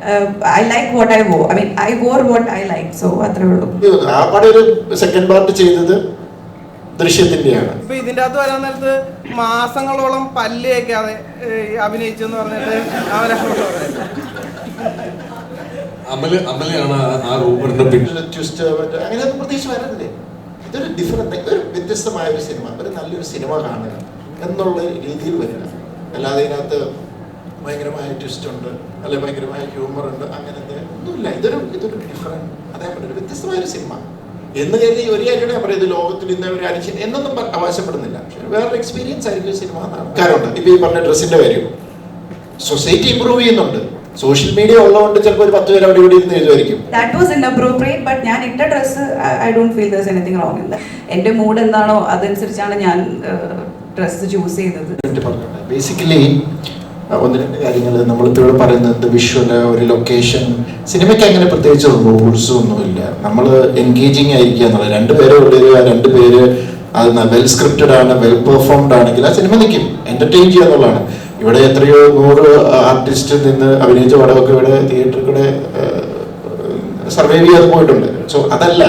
I like what I wore. I mean, I wore what I liked. So അത്രേ ഉള്ളൂ. ആ പടം ഒരു സെക്കൻഡ് പാർട്ട് ചെയ്തത് ദൃശ്യത്തിന്റെയാണ്. ഇപ്പൊ ഇതിന്റെ അകത്ത് വരാൻ നേരത്ത് മാസങ്ങളോളം പല്ല് കേൾക്കാതെ അഭിനയിച്ചെന്ന് പറഞ്ഞിട്ട് അവരെ അമലയാണ് ആ റൂമറിന്റെ ട്വിസ്റ്റ് അങ്ങനെയൊന്നും പ്രത്യേകിച്ച് വരുന്നില്ലേ. ഇതൊരു ഡിഫറെന്റ്, ഒരു വ്യത്യസ്തമായ ഒരു സിനിമ, ഒരു നല്ലൊരു സിനിമ കാണുക എന്നുള്ള രീതിയിൽ വരിക. അല്ലാതെ ഇതിനകത്ത് ഭയങ്കരമായ ട്വിസ്റ്റ് ഉണ്ട്, അല്ലെങ്കിൽ ഭയങ്കരമായ ഹ്യൂമർ ഉണ്ട്, അങ്ങനത്തെ ഒന്നുമില്ല. ഇതൊരു ഡിഫറെന്റ്, അതേപോലെ ഒരു വ്യത്യസ്തമായ ഒരു സിനിമ എന്ന് കരുതി ഒരു കാര്യമാണ് ഞാൻ പറയുന്നത്. ലോകത്തിൽ ഇന്ന് ഒരു അരിച്ച് എന്നൊന്നും അവകാശപ്പെടുന്നില്ല. പക്ഷെ വേറൊരു എക്സ്പീരിയൻസ് ആയിരിക്കും സിനിമ എന്നാണ് കാര്യമുണ്ട്. ഇപ്പൊ ഈ പറഞ്ഞ ഡ്രസ്സിന്റെ കാര്യം, സൊസൈറ്റി ഇമ്പ്രൂവ് ചെയ്യുന്നുണ്ട്. സോഷ്യൽ മീഡിയ ഉള്ളതുകൊണ്ട് ചിലപ്പോൾ ഒരു 10 പേര് അവിടെ ഇവിടെ ഇരുന്ന് എഴുതുമായിരിക്കും. That was inappropriate, but ഞാൻ ഇട്ട dress I don't feel there's anything wrong in that. എൻ്റെ മൂഡ് എന്താണോ അതനുസരിച്ചാണ് ഞാൻ ഡ്രസ്സ് ചൂസ് ചെയ്തത്. ബേസിക്കലി ഒന്ന് രണ്ട് കാര്യങ്ങൾ നമ്മളിപ്പോൾ ഇവിടെ പറയുന്നത് വിഷ്വല്, ഒരു ലൊക്കേഷൻ, സിനിമയ്ക്ക് അങ്ങനെ പ്രത്യേകിച്ച് റൂൾസും ഒന്നുമില്ല. നമ്മൾ എൻഗേജിങ് ആയിരിക്കുക എന്നുള്ളത്. 2 പേരെ ഉള്ളിൽ 2 പേര് അത് വെൽ സ്ക്രിപ്റ്റഡ് ആണ്, വെൽ പെർഫോംഡ് ആണെങ്കിൽ ആ സിനിമ നിൽക്കും. എന്റർടൈൻ ചെയ്യുക എന്നുള്ളതാണ്. ഇവിടെ എത്രയോ 100 ആർട്ടിസ്റ്റ് നിന്ന് അഭിനയിച്ച പടമൊക്കെ ഇവിടെ തിയേറ്ററിൽ കൂടെ സർവൈവ് ചെയ്ത് പോയിട്ടുണ്ട്. സോ അതല്ല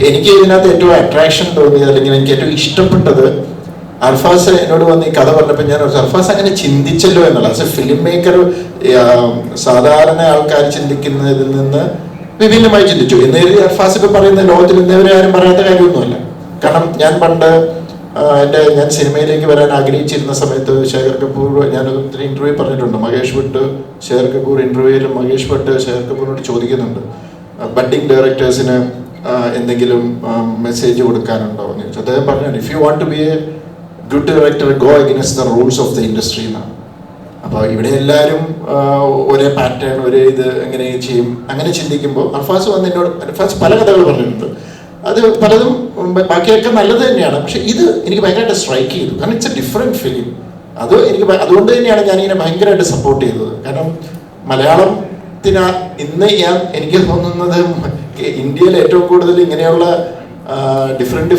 എനിക്ക് ഇതിനകത്ത് ഏറ്റവും അട്രാക്ഷൻ തോന്നിയത്, അല്ലെങ്കിൽ എനിക്ക് ഏറ്റവും ഇഷ്ടപ്പെട്ടത്, അർഫാസ് എന്നോട് വന്ന് ഈ കഥ പറഞ്ഞപ്പോൾ ഞാൻ അർഫാസ് അങ്ങനെ ചിന്തിച്ചല്ലോ എന്നുള്ള. ആസ് എ ഫിലിം മേക്കർ സാധാരണ ആൾക്കാർ ചിന്തിക്കുന്നതിൽ നിന്ന് വിഭിന്നമായി ചിന്തിച്ചു എന്ന് കരുതി അർഫാസ് ഇപ്പൊ പറയുന്ന ലോകത്തിൽ ഇന്നവരെ ആരും പറയാത്ത കാര്യമൊന്നുമല്ല. കാരണം ഞാൻ പണ്ട് ഞാൻ സിനിമയിലേക്ക് വരാൻ ആഗ്രഹിച്ചിരുന്ന സമയത്ത് ശേഖർ കപൂർ, ഞാനൊരു ഇന്റർവ്യൂ പറഞ്ഞിട്ടുണ്ട്, മഹേഷ് ഭട്ട് ശേഖർ കപൂർ ഇന്റർവ്യൂവിൽ മഹേഷ് ഭട്ട് ശേഖർ കപൂറിനോട് ചോദിക്കുന്നുണ്ട്, ബഡ്ഡിംഗ് ഡയറക്ടേഴ്സിന് എന്തെങ്കിലും മെസ്സേജ് കൊടുക്കാനുണ്ടോ എന്ന് ചോദിച്ചു. അദ്ദേഹം പറഞ്ഞു, if you want to be a good director go against the rules of the industry എന്നാണ്. അപ്പോൾ ഇവിടെ എല്ലാവരും ഒരേ പാറ്റേൺ, ഒരേ ഇത് എങ്ങനെ ചെയ്യും, അങ്ങനെ ചിന്തിക്കുമ്പോൾ അർഫാസ് വന്ന് എന്നോട്, അർഫാസ് പല കഥകൾ പറഞ്ഞിട്ടുണ്ട്, അത് പലതും ബാക്കിയൊക്കെ നല്ലത് തന്നെയാണ്. പക്ഷെ ഇത് എനിക്ക് ഭയങ്കരമായിട്ട് സ്ട്രൈക്ക് ചെയ്തു. കാരണം ഇറ്റ്സ് എ ഡിഫറെൻറ്റ് ഫിലിം. അത് എനിക്ക് അതുകൊണ്ട് തന്നെയാണ് ഞാനിങ്ങനെ ഭയങ്കരമായിട്ട് സപ്പോർട്ട് ചെയ്തത്. കാരണം മലയാളത്തിന് ഇന്ന് എനിക്ക് തോന്നുന്നത് ഇന്ത്യയിൽ ഏറ്റവും കൂടുതൽ ഇങ്ങനെയുള്ള ഡിഫറെൻറ്റ്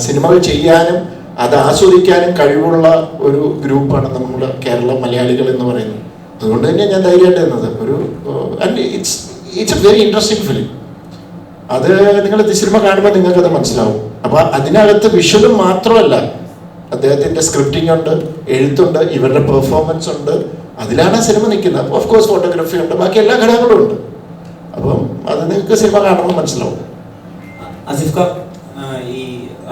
സിനിമകൾ ചെയ്യാനും അത് ആസ്വദിക്കാനും കഴിവുള്ള ഒരു ഗ്രൂപ്പാണ് നമ്മുടെ കേരള മലയാളികൾ എന്ന് പറയുന്നത്. അതുകൊണ്ട് തന്നെ ഞാൻ ധൈര്യമായിട്ട് എന്നത് it's A very interesting film. അത് നിങ്ങൾ സിനിമ കാണുമ്പോൾ നിങ്ങൾക്കത് മനസ്സിലാവും. അപ്പൊ അതിനകത്ത് വിഷ്വലും മാത്രമല്ല, അദ്ദേഹത്തിന്റെ സ്ക്രിപ്റ്റിംഗ് ഉണ്ട്, എഴുത്തുണ്ട്, ഇവരുടെ പെർഫോമൻസ് ഉണ്ട്, അതിലാണ് സിനിമ നിൽക്കുന്നത്. ഓഫ് കോഴ്സ് ഫോട്ടോഗ്രാഫി ഉണ്ട്, ബാക്കി എല്ലാ ഘടകങ്ങളും ഉണ്ട്. അപ്പം അത് നിങ്ങൾക്ക് സിനിമ കാണുമ്പോൾ മനസ്സിലാവും. ഈ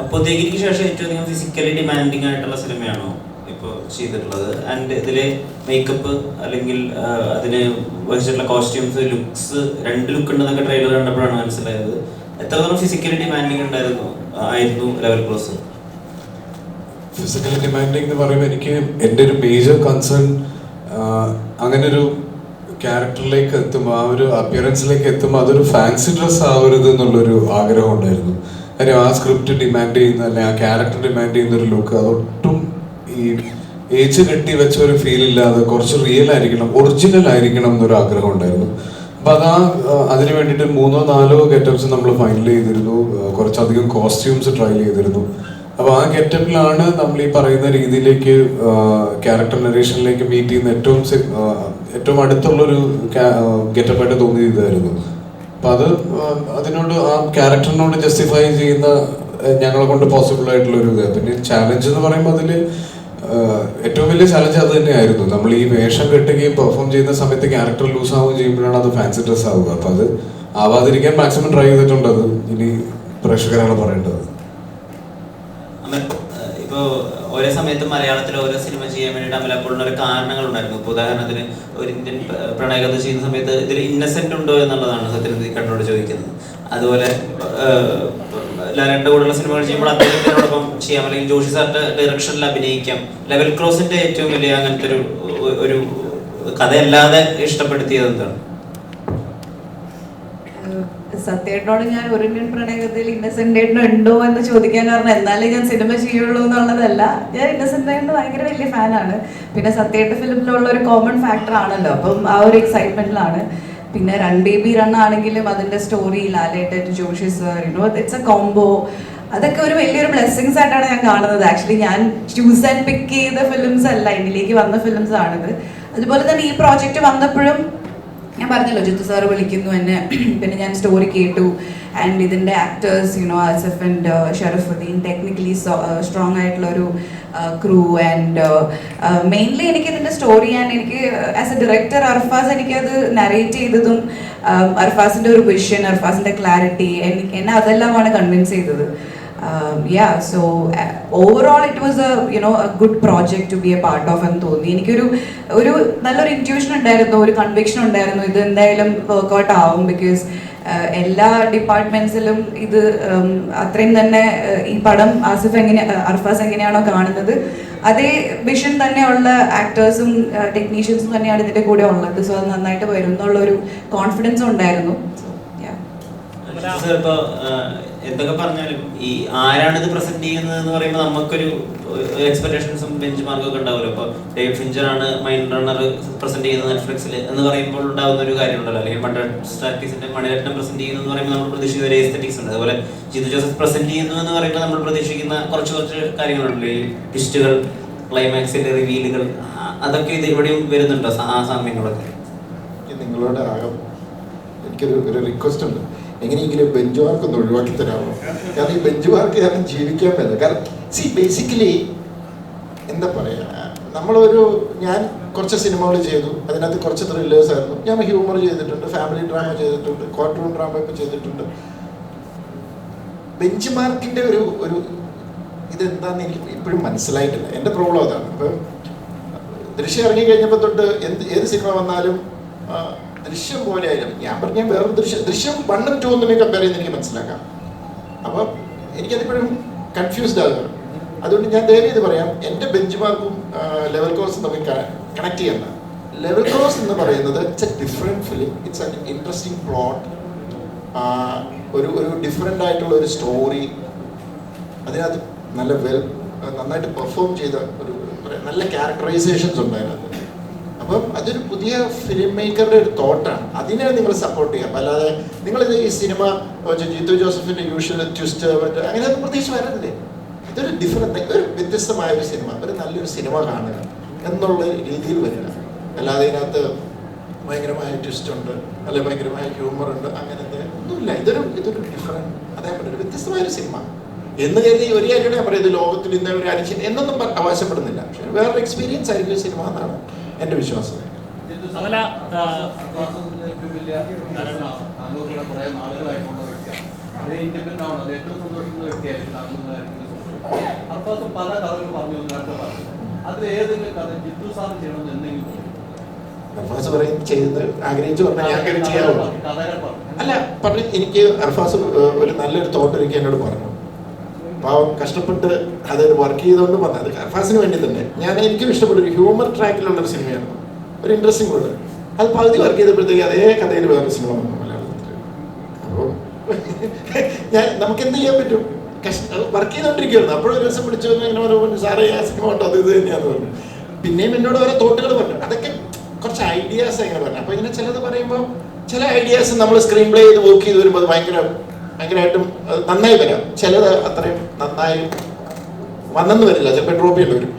അപ്പോഴത്തേക്ക് ശേഷം ഏറ്റവും അധികം ഫിസിക്കലി ഡിമാൻഡിങ് ആയിട്ടുള്ള സിനിമയാണോ ഇപ്പോൾ ചെയ്തിട്ടുള്ളത്? ആൻഡ് ഇതിലെ മേക്കപ്പ് അല്ലെങ്കിൽ അതിന് വഹിച്ചിട്ടുള്ള കോസ്റ്റ്യൂംസ്, ലുക്സ്, 2 ലുക്ക് ഉണ്ടെന്നൊക്കെ ട്രെയിലർ കണ്ടപ്പോഴാണ് മനസ്സിലായത്. എത്രത്തോളം ഫിസിക്കലി ഡിമാൻഡിങ് ആയിരുന്നു ലെവൽ ക്രോസ്? ഫിസിക്കലി ഡിമാൻഡിങ് എന്ന് പറയുമ്പോൾ എനിക്ക് എൻ്റെ ഒരു മേജർ കൺസേൺ അങ്ങനെ ഒരു ക്യാരക്ടറിലേക്ക് എത്തുമ്പോൾ, ആ ഒരു അപ്പിയറൻസിലേക്ക് എത്തുമ്പോൾ അതൊരു ഫാൻസി ഡ്രസ് ആവരുത് എന്നുള്ളൊരു ആഗ്രഹം ഉണ്ടായിരുന്നു. കാര്യം ആ സ്ക്രിപ്റ്റ് ഡിമാൻഡ് ചെയ്യുന്ന, അല്ലെങ്കിൽ ആ ക്യാരക്ടർ ഡിമാൻഡ് ചെയ്യുന്ന ഒരു ലുക്ക് അതൊട്ടും ഈ ഏജ് കെട്ടി വെച്ച ഒരു ഫീൽ ഇല്ലാതെ കുറച്ച് റിയൽ ആയിരിക്കണം, ഒറിജിനൽ ആയിരിക്കണം എന്നൊരു ആഗ്രഹം ഉണ്ടായിരുന്നു. അപ്പം അതിന് വേണ്ടിയിട്ട് 3-4 ഗെറ്റപ്സ് നമ്മൾ ഫൈനൽ ചെയ്തിരുന്നു. കുറച്ചധികം കോസ്റ്റ്യൂംസ് ട്രൈ ചെയ്തിരുന്നു. അപ്പോൾ ആ ഗെറ്റപ്പിലാണ് നമ്മൾ ഈ പറയുന്ന രീതിയിലേക്ക് ക്യാരക്ടർ നരേഷനിലേക്ക് മീറ്റ് ചെയ്യുന്ന ഏറ്റവും അടുത്തുള്ളൊരു ഗെറ്റപ്പായിട്ട് തോന്നിയതായിരുന്നു. അപ്പം അതിനോട്, ആ ക്യാരക്ടറിനോട് ജസ്റ്റിഫൈ ചെയ്യുന്ന ഞങ്ങളെ കൊണ്ട് പോസിബിൾ ആയിട്ടുള്ളൊരു ഇത്. പിന്നെ ചാലഞ്ച് എന്ന് പറയുമ്പോൾ അതിൽ ഏറ്റവും വലിയ ചാലഞ്ച് അത് തന്നെയായിരുന്നു. നമ്മൾ ഈ വേഷം കെട്ടുകയും പെർഫോം ചെയ്യുന്ന സമയത്ത് ക്യാരക്ടർ ലൂസ് ആവുകയും ചെയ്യുമ്പോഴാണ് അത് ഫാൻസി ഡ്രസ് ആവുക. അപ്പം അത് ആവാതിരിക്കാൻ മാക്സിമം ട്രൈ ചെയ്തിട്ടുണ്ട്. അത് ഇനി പ്രേക്ഷകരാണ് പറയേണ്ടത്. ഇപ്പോൾ ഓരോ സമയത്തും മലയാളത്തിൽ ഓരോ സിനിമ ചെയ്യാൻ വേണ്ടിയിട്ട് അമലപ്പോഴുള്ള ഒരു കാരണങ്ങളുണ്ടായിരുന്നു. ഇപ്പോൾ ഉദാഹരണത്തിന് ഒരു ഇന്ത്യൻ പ്രണയകഥ ചെയ്യുന്ന സമയത്ത് ഇതിൽ ഇന്നസെന്റ് ഉണ്ടോ എന്നുള്ളതാണ് സത്യനന്ദി കണ്ണോട് ചോദിക്കുന്നത്. അതുപോലെ ലാലേട്ടൻ്റെ കൂടെയുള്ള സിനിമകൾ ചെയ്യുമ്പോൾ അദ്ദേഹത്തിനോടൊപ്പം ചെയ്യാം, അല്ലെങ്കിൽ ജോഷി സാറിന്റെ ഡയറക്ഷനിൽ അഭിനയിക്കാം. ലെവൽ ക്രോസിന്റെ ഏറ്റവും വലിയ അങ്ങനത്തെ ഒരു കഥയല്ലാതെ ഇഷ്ടപ്പെടുത്തിയത് എന്താണ്? സത്യേട്ടനോട് ഞാൻ ഒരു ഇന്ത്യൻ പ്രണയകഥയിൽ ഇന്നസെന്റ് ഉണ്ടോ എന്ന് ചോദിക്കാൻ കാരണം എന്നാലേ ഞാൻ സിനിമ ചെയ്യുള്ളൂ എന്നുള്ളതല്ല. ഞാൻ ഇന്നസെന്റ് ഭയങ്കര വലിയ ഫാനാണ്. പിന്നെ സത്യേട്ട ഫിലിമിലുള്ള ഒരു കോമൺ ഫാക്ടർ ആണല്ലോ, അപ്പം ആ ഒരു എക്സൈറ്റ്മെന്റിലാണ്. പിന്നെ റൺ ബേബി റൺ ആണെങ്കിലും അതിന്റെ story, Lalettan, Joshi sir, it's a combo. അതൊക്കെ ഒരു വലിയൊരു ബ്ലെസ്സിങ്സ് ആയിട്ടാണ് ഞാൻ കാണുന്നത്. ആക്ച്വലി ഞാൻ ചൂസ് ആൻഡ് പിക്ക് ചെയ്ത ഫിലിംസ് അല്ല, ഇതിലേക്ക് വന്ന ഫിലിംസ് ആണിത്. അതുപോലെ തന്നെ ഈ പ്രോജക്റ്റ് വന്നപ്പോഴും ഞാൻ പറഞ്ഞല്ലോ ജിത്തു സാറ് വിളിക്കുന്നു എന്നെ, പിന്നെ ഞാൻ സ്റ്റോറി കേട്ടു. ആൻഡ് ഇതിൻ്റെ actors Asif and Sharafudheen technically strong ആയിട്ടുള്ളൊരു ക്രൂ. ആൻഡ് മെയിൻലി എനിക്ക് ഇതിൻ്റെ സ്റ്റോറി എനിക്ക് ആസ് എ ഡയറക്ടർ അർഫാസ് എനിക്കത് നറേറ്റ് ചെയ്തതും അർഫാസിൻ്റെ ഒരു വിഷൻ, അർഫാസിൻ്റെ ക്ലാരിറ്റി എന്നെ അതെല്ലാമാണ് കൺവിൻസ് ചെയ്തത്. So overall it was a good project to be a part of എന്ന് തോന്നി. എനിക്കൊരു നല്ലൊരു ഇൻറ്റ്യൂഷൻ ഉണ്ടായിരുന്നു, ഒരു കൺവിക്ഷൻ ഉണ്ടായിരുന്നു ഇത് എന്തായാലും വർക്ക്ഔട്ട് ആവും. ബിക്കോസ് എല്ലാ ഡിപ്പാർട്ട്മെന്റ്സിലും ഇത് അത്രയും തന്നെ ഈ പടം അർഫാസ് എങ്ങനെയാണോ കാണുന്നത് അതേ വിഷൻ തന്നെയുള്ള ആക്ടേഴ്സും ടെക്നീഷ്യൻസും തന്നെയാണ് ഇതിൻ്റെ കൂടെ ഉള്ളത്. സോ അത് നന്നായിട്ട് വരും എന്നുള്ളൊരു കോൺഫിഡൻസും ഉണ്ടായിരുന്നു. ഇപ്പൊ എന്തൊക്കെ പറഞ്ഞാലും ഈ ആരാണിത് പ്രസന്റ് ചെയ്യുന്നത് എന്ന് പറയുമ്പോൾ നമുക്കൊരു എക്സ്പെക്ടേഷൻസും ബെഞ്ച് മാർക്കും ഒക്കെ ഉണ്ടാവുമല്ലോ. ഇപ്പൊ ഡേവിഡ് ഫിഞ്ചർ ആണ് മൈൻഡ് റണ്ണർ പ്രസന്റ് ചെയ്യുന്നത് നെറ്റ്ഫ്ലിക്സിൽ എന്ന് പറയുമ്പോൾ ഉണ്ടാവുന്ന ഒരു കാര്യം ഉണ്ടല്ലോ. അല്ലെങ്കിൽ മണിരത്നം പ്രസന്റ് ചെയ്യുന്നു എന്ന് പറയുമ്പോൾ നമ്മൾ പ്രതീക്ഷിക്കുന്ന ഒരു എസ്തെറ്റിക്സ് ഉണ്ട്. അതുപോലെ ജിത്തു ജോസഫ് പ്രസന്റ് ചെയ്യുന്നു എന്ന് പറയുമ്പോൾ നമ്മൾ പ്രതീക്ഷിക്കുന്ന കുറച്ച് കാര്യങ്ങളുണ്ടല്ലോ. ഈ ട്വിസ്റ്റുകൾ, ക്ലൈമാക്സിന്റെ റിവീലുകൾ, അതൊക്കെ ഇത് ഇവിടെയും വരുന്നുണ്ടോ ആ സാമ്യങ്ങളൊക്കെ? നിങ്ങളോട് എനിക്കൊരു റിക്വസ്റ്റ് ഉണ്ട്, എങ്ങനെയെങ്കിലും ബെഞ്ച് മാർക്ക് ഒന്ന് ഒഴിവാക്കി തരാമോ? കാരണം ഈ ബെഞ്ച് മാർക്ക് കാരണം ജീവിക്കാൻ പറ്റില്ല. കാരണം ബേസിക്കലി എന്താ പറയുക, ഞാൻ കുറച്ച് സിനിമകൾ ചെയ്തു, അതിനകത്ത് കുറച്ച് ത്രില്ലേഴ്സ് ആയിരുന്നു. ഞാൻ ഹ്യൂമർ ചെയ്തിട്ടുണ്ട്, ഫാമിലി ഡ്രാമ ചെയ്തിട്ടുണ്ട്, കോർട്ട് റൂം ഡ്രാമ ഒക്കെ ചെയ്തിട്ടുണ്ട്. ബെഞ്ച് മാർക്കിൻ്റെ ഒരു ഇതെന്താന്ന് എനിക്ക് ഇപ്പോഴും മനസ്സിലായിട്ടില്ല. എൻ്റെ പ്രോബ്ലം അതാണ്. അപ്പം ദൃശ്യം ഇറങ്ങി കഴിഞ്ഞപ്പോൾ തൊട്ട് ഏത് സിനിമ വന്നാലും ദൃശ്യം പോലെ ആയിരുന്നു. ഞാൻ പറഞ്ഞ വേറൊരു ദൃശ്യം 1 ഉം 2 ഒന്നിനെ കമ്പയർ ചെയ്ത് എനിക്ക് മനസ്സിലാക്കാം. അപ്പം എനിക്കതിപ്പോഴും കൺഫ്യൂസ്ഡ് ആകുക. അതുകൊണ്ട് ഞാൻ ദയവ് ചെയ്ത് പറയാം, എൻ്റെ ബെഞ്ച് മാർക്കും ലെവൽ ക്രോസും തമ്മിൽ കണക്ട് ചെയ്യുന്ന. ലെവൽ ക്രോസ് എന്ന് പറയുന്നത് it's A different film, it's an interesting plot, ഒരു ഡിഫറെൻ്റ് ആയിട്ടുള്ള ഒരു സ്റ്റോറി, അതിനകത്ത് നന്നായിട്ട് പെർഫോം ചെയ്ത ഒരു നല്ല ക്യാരക്ടറൈസേഷൻസ് ഉണ്ട് അതിനകത്ത്. അപ്പം അതൊരു പുതിയ ഫിലിം മേക്കറുടെ ഒരു തോട്ടാണ്. അതിനെ നിങ്ങൾ സപ്പോർട്ട് ചെയ്യാം. അല്ലാതെ നിങ്ങളിത് ഈ സിനിമ ജിത്തു ജോസഫിൻ്റെ യൂഷ്വൽ ട്വിസ്റ്റ് അങ്ങനെയൊന്നും പ്രതീക്ഷിച്ച് വരരുതേ. ഇതൊരു ഒരു വ്യത്യസ്തമായ ഒരു സിനിമ, ഒരു നല്ലൊരു സിനിമ കാണുക എന്നുള്ള രീതിയിൽ വരിക. അല്ലാതെ ഇതിനകത്ത് ഭയങ്കരമായ ട്വിസ്റ്റ് ഉണ്ട്, അല്ലെങ്കിൽ ഭയങ്കരമായ ഹ്യൂമർ ഉണ്ട്, അങ്ങനത്തെ ഒന്നുമില്ല. ഇതൊരു ഡിഫറെൻറ്റ്, അതേപോലെ ഒരു വ്യത്യസ്തമായൊരു സിനിമ എന്ന് കരുതി ഒരു കാര്യം ഞാൻ പറയുന്നത് ലോകത്തിൽ ഇന്ന ഒരു അഡിക്ഷൻ എന്നൊന്നും അവകാശപ്പെടുന്നില്ല. പക്ഷേ വേറൊരു എക്സ്പീരിയൻസ് ആയിരിക്കും സിനിമ എന്നാണ് എൻ്റെ വിശ്വാസം. അർഫാസ് പറയും ചെയ്ത് ആഗ്രഹിച്ചു പറഞ്ഞാൽ ഞാൻ ചെയ്യാറുള്ളൂ. അല്ല പറഞ്ഞു, എനിക്ക് അർഫാസ് ഒരു നല്ലൊരു തോട്ട് എനിക്ക് എന്നോട് പറഞ്ഞു. പാവം കഷ്ടപ്പെട്ട് അത് വർക്ക് ചെയ്തുകൊണ്ട് വന്നത് അർഫാസിന് വേണ്ടി തന്നെ. എനിക്കും ഇഷ്ടപ്പെട്ട ഒരു ഹ്യൂമർ ട്രാക്കിലുള്ളൊരു സിനിമയാണ്, ഒരു ഇൻട്രസ്റ്റിംഗ് ഉണ്ട്. അത് പകുതി വർക്ക് ചെയ്തപ്പോഴത്തേക്ക് അതേ കഥയിൽ വേറൊരു സിനിമ വന്നു മലയാളത്തിൽ. അപ്പോൾ നമുക്ക് എന്ത് ചെയ്യാൻ പറ്റും? വർക്ക് ചെയ്തുകൊണ്ടിരിക്കുകയായിരുന്നു. അപ്പോഴൊരു ദിവസം പിടിച്ചു ഇങ്ങനെ പറഞ്ഞു, സാറേ ആ സിനിമ ഉണ്ടോ, അത് ഇത് തന്നെയാന്ന് പറഞ്ഞു. പിന്നെയും എന്നോട് ഓരോ തോട്ടുകൾ പറഞ്ഞു. അതൊക്കെ കുറച്ച് ഐഡിയാസ് എങ്ങനെ പറഞ്ഞു. അപ്പോൾ ഇങ്ങനെ ചിലത് പറയുമ്പോൾ ചില ഐഡിയാസ് നമ്മൾ സ്ക്രീൻ പ്ലേ ചെയ്ത് വർക്ക് ചെയ്ത് വരുമ്പോൾ അത് ഭയങ്കരമായിട്ടും നന്നായി വരാം. ചിലത് അത്രയും നന്നായി വന്നെന്ന് വരില്ല, ചിലപ്പോൾ ഡ്രോപ്പ് ചെയ്യേണ്ടി വരും.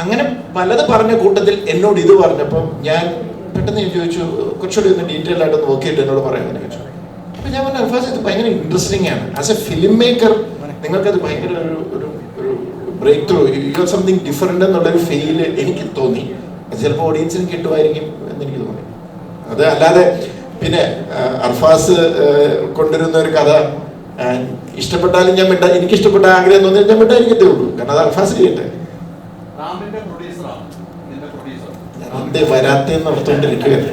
അങ്ങനെ പലത് പറഞ്ഞ കൂട്ടത്തിൽ എന്നോട് ഇത് പറഞ്ഞപ്പോൾ ഞാൻ പെട്ടെന്ന് ചോദിച്ചു, കുറച്ചുകൂടി ഒന്ന് ഡീറ്റെയിൽ ആയിട്ടൊന്ന് നോക്കിയിട്ട് എന്നോട് പറയാമെന്ന് ചോദിച്ചു. അപ്പോൾ ഞാൻ പറഞ്ഞു, അർഫാസ് ഇത് ഭയങ്കര ഇൻട്രസ്റ്റിംഗ് ആണ്. ആസ് എ ഫിലിം മേക്കർ നിങ്ങൾക്കത് ഭയങ്കര ഒരു break through, you are something different എന്നുള്ളൊരു ഫീല് എനിക്ക് തോന്നി. അത് ചിലപ്പോൾ ഓഡിയൻസിന് കിട്ടുമായിരിക്കും എന്നെനിക്ക് തോന്നി. അത് അല്ലാതെ പിന്നെ അർഫാസ് കൊണ്ടുവരുന്ന ഒരു കഥ ഇഷ്ടപ്പെട്ടാലും ഞാൻ എനിക്ക് ഇഷ്ടപ്പെട്ട ആഗ്രഹം തോന്നിയാൽ ഞാൻ വിട്ടായിരിക്കത്തേ ഉള്ളൂ. കാരണം അത് അർഫാസ് ചെയ്യട്ടെ. എന്തേ വരാത്തെന്ന് ഓർത്തുകൊണ്ടിരിക്കുകയാണ്.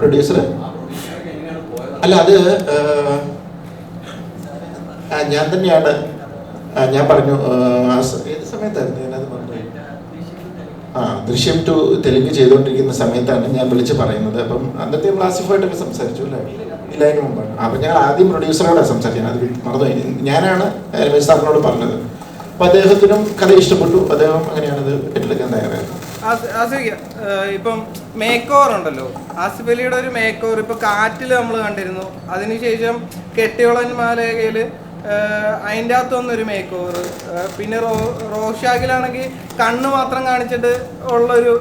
പ്രൊഡ്യൂസർ അല്ല, അത് ഞാൻ തന്നെയാണ്. ഞാൻ പറഞ്ഞു ഏത് സമയത്തായിരുന്നു ഞാനത് പറഞ്ഞു, ദൃശ്യം 2 തെലുങ്ക് ചെയ്തുകൊണ്ടിരിക്കുന്ന സമയത്താണ് ഞാൻ വിളിച്ച് പറയുന്നത്. അപ്പം അന്നത്തെ ക്ലാസിഫായിട്ടൊക്കെ സംസാരിച്ചു അല്ലേ, ഇല്ല അതിന് മുമ്പാണ്. അപ്പം ഞങ്ങൾ ആദ്യം പ്രൊഡ്യൂസറോടാണ് സംസാരിച്ചത്, അത് മറന്നുപോയി. ഞാനാണ് രമേശ് സാറിനോട് പറഞ്ഞത്. അപ്പം അദ്ദേഹത്തിനും കഥ ഇഷ്ടപ്പെട്ടു, അദ്ദേഹം അങ്ങനെയാണത് ഏറ്റെടുക്കാൻ തയ്യാറായത്. ഇപ്പം മേക്ക് ഓവർ ഉണ്ടല്ലോ, ആസിഫ് അലിയുടെ ഒരു മേക്ക് ഓവർ ഇപ്പൊ കാറ്റിൽ നമ്മൾ കണ്ടിരുന്നു. അതിനുശേഷം കെട്ടിയോളന്മാലയിൽ അതിൻ്റെ അകത്തൊന്നൊരു മേക്ക് ഓവർ. പിന്നെ റോഷാക്കിലാണെങ്കിൽ കണ്ണ് മാത്രം കാണിച്ചിട്ട് ഉള്ളൊരു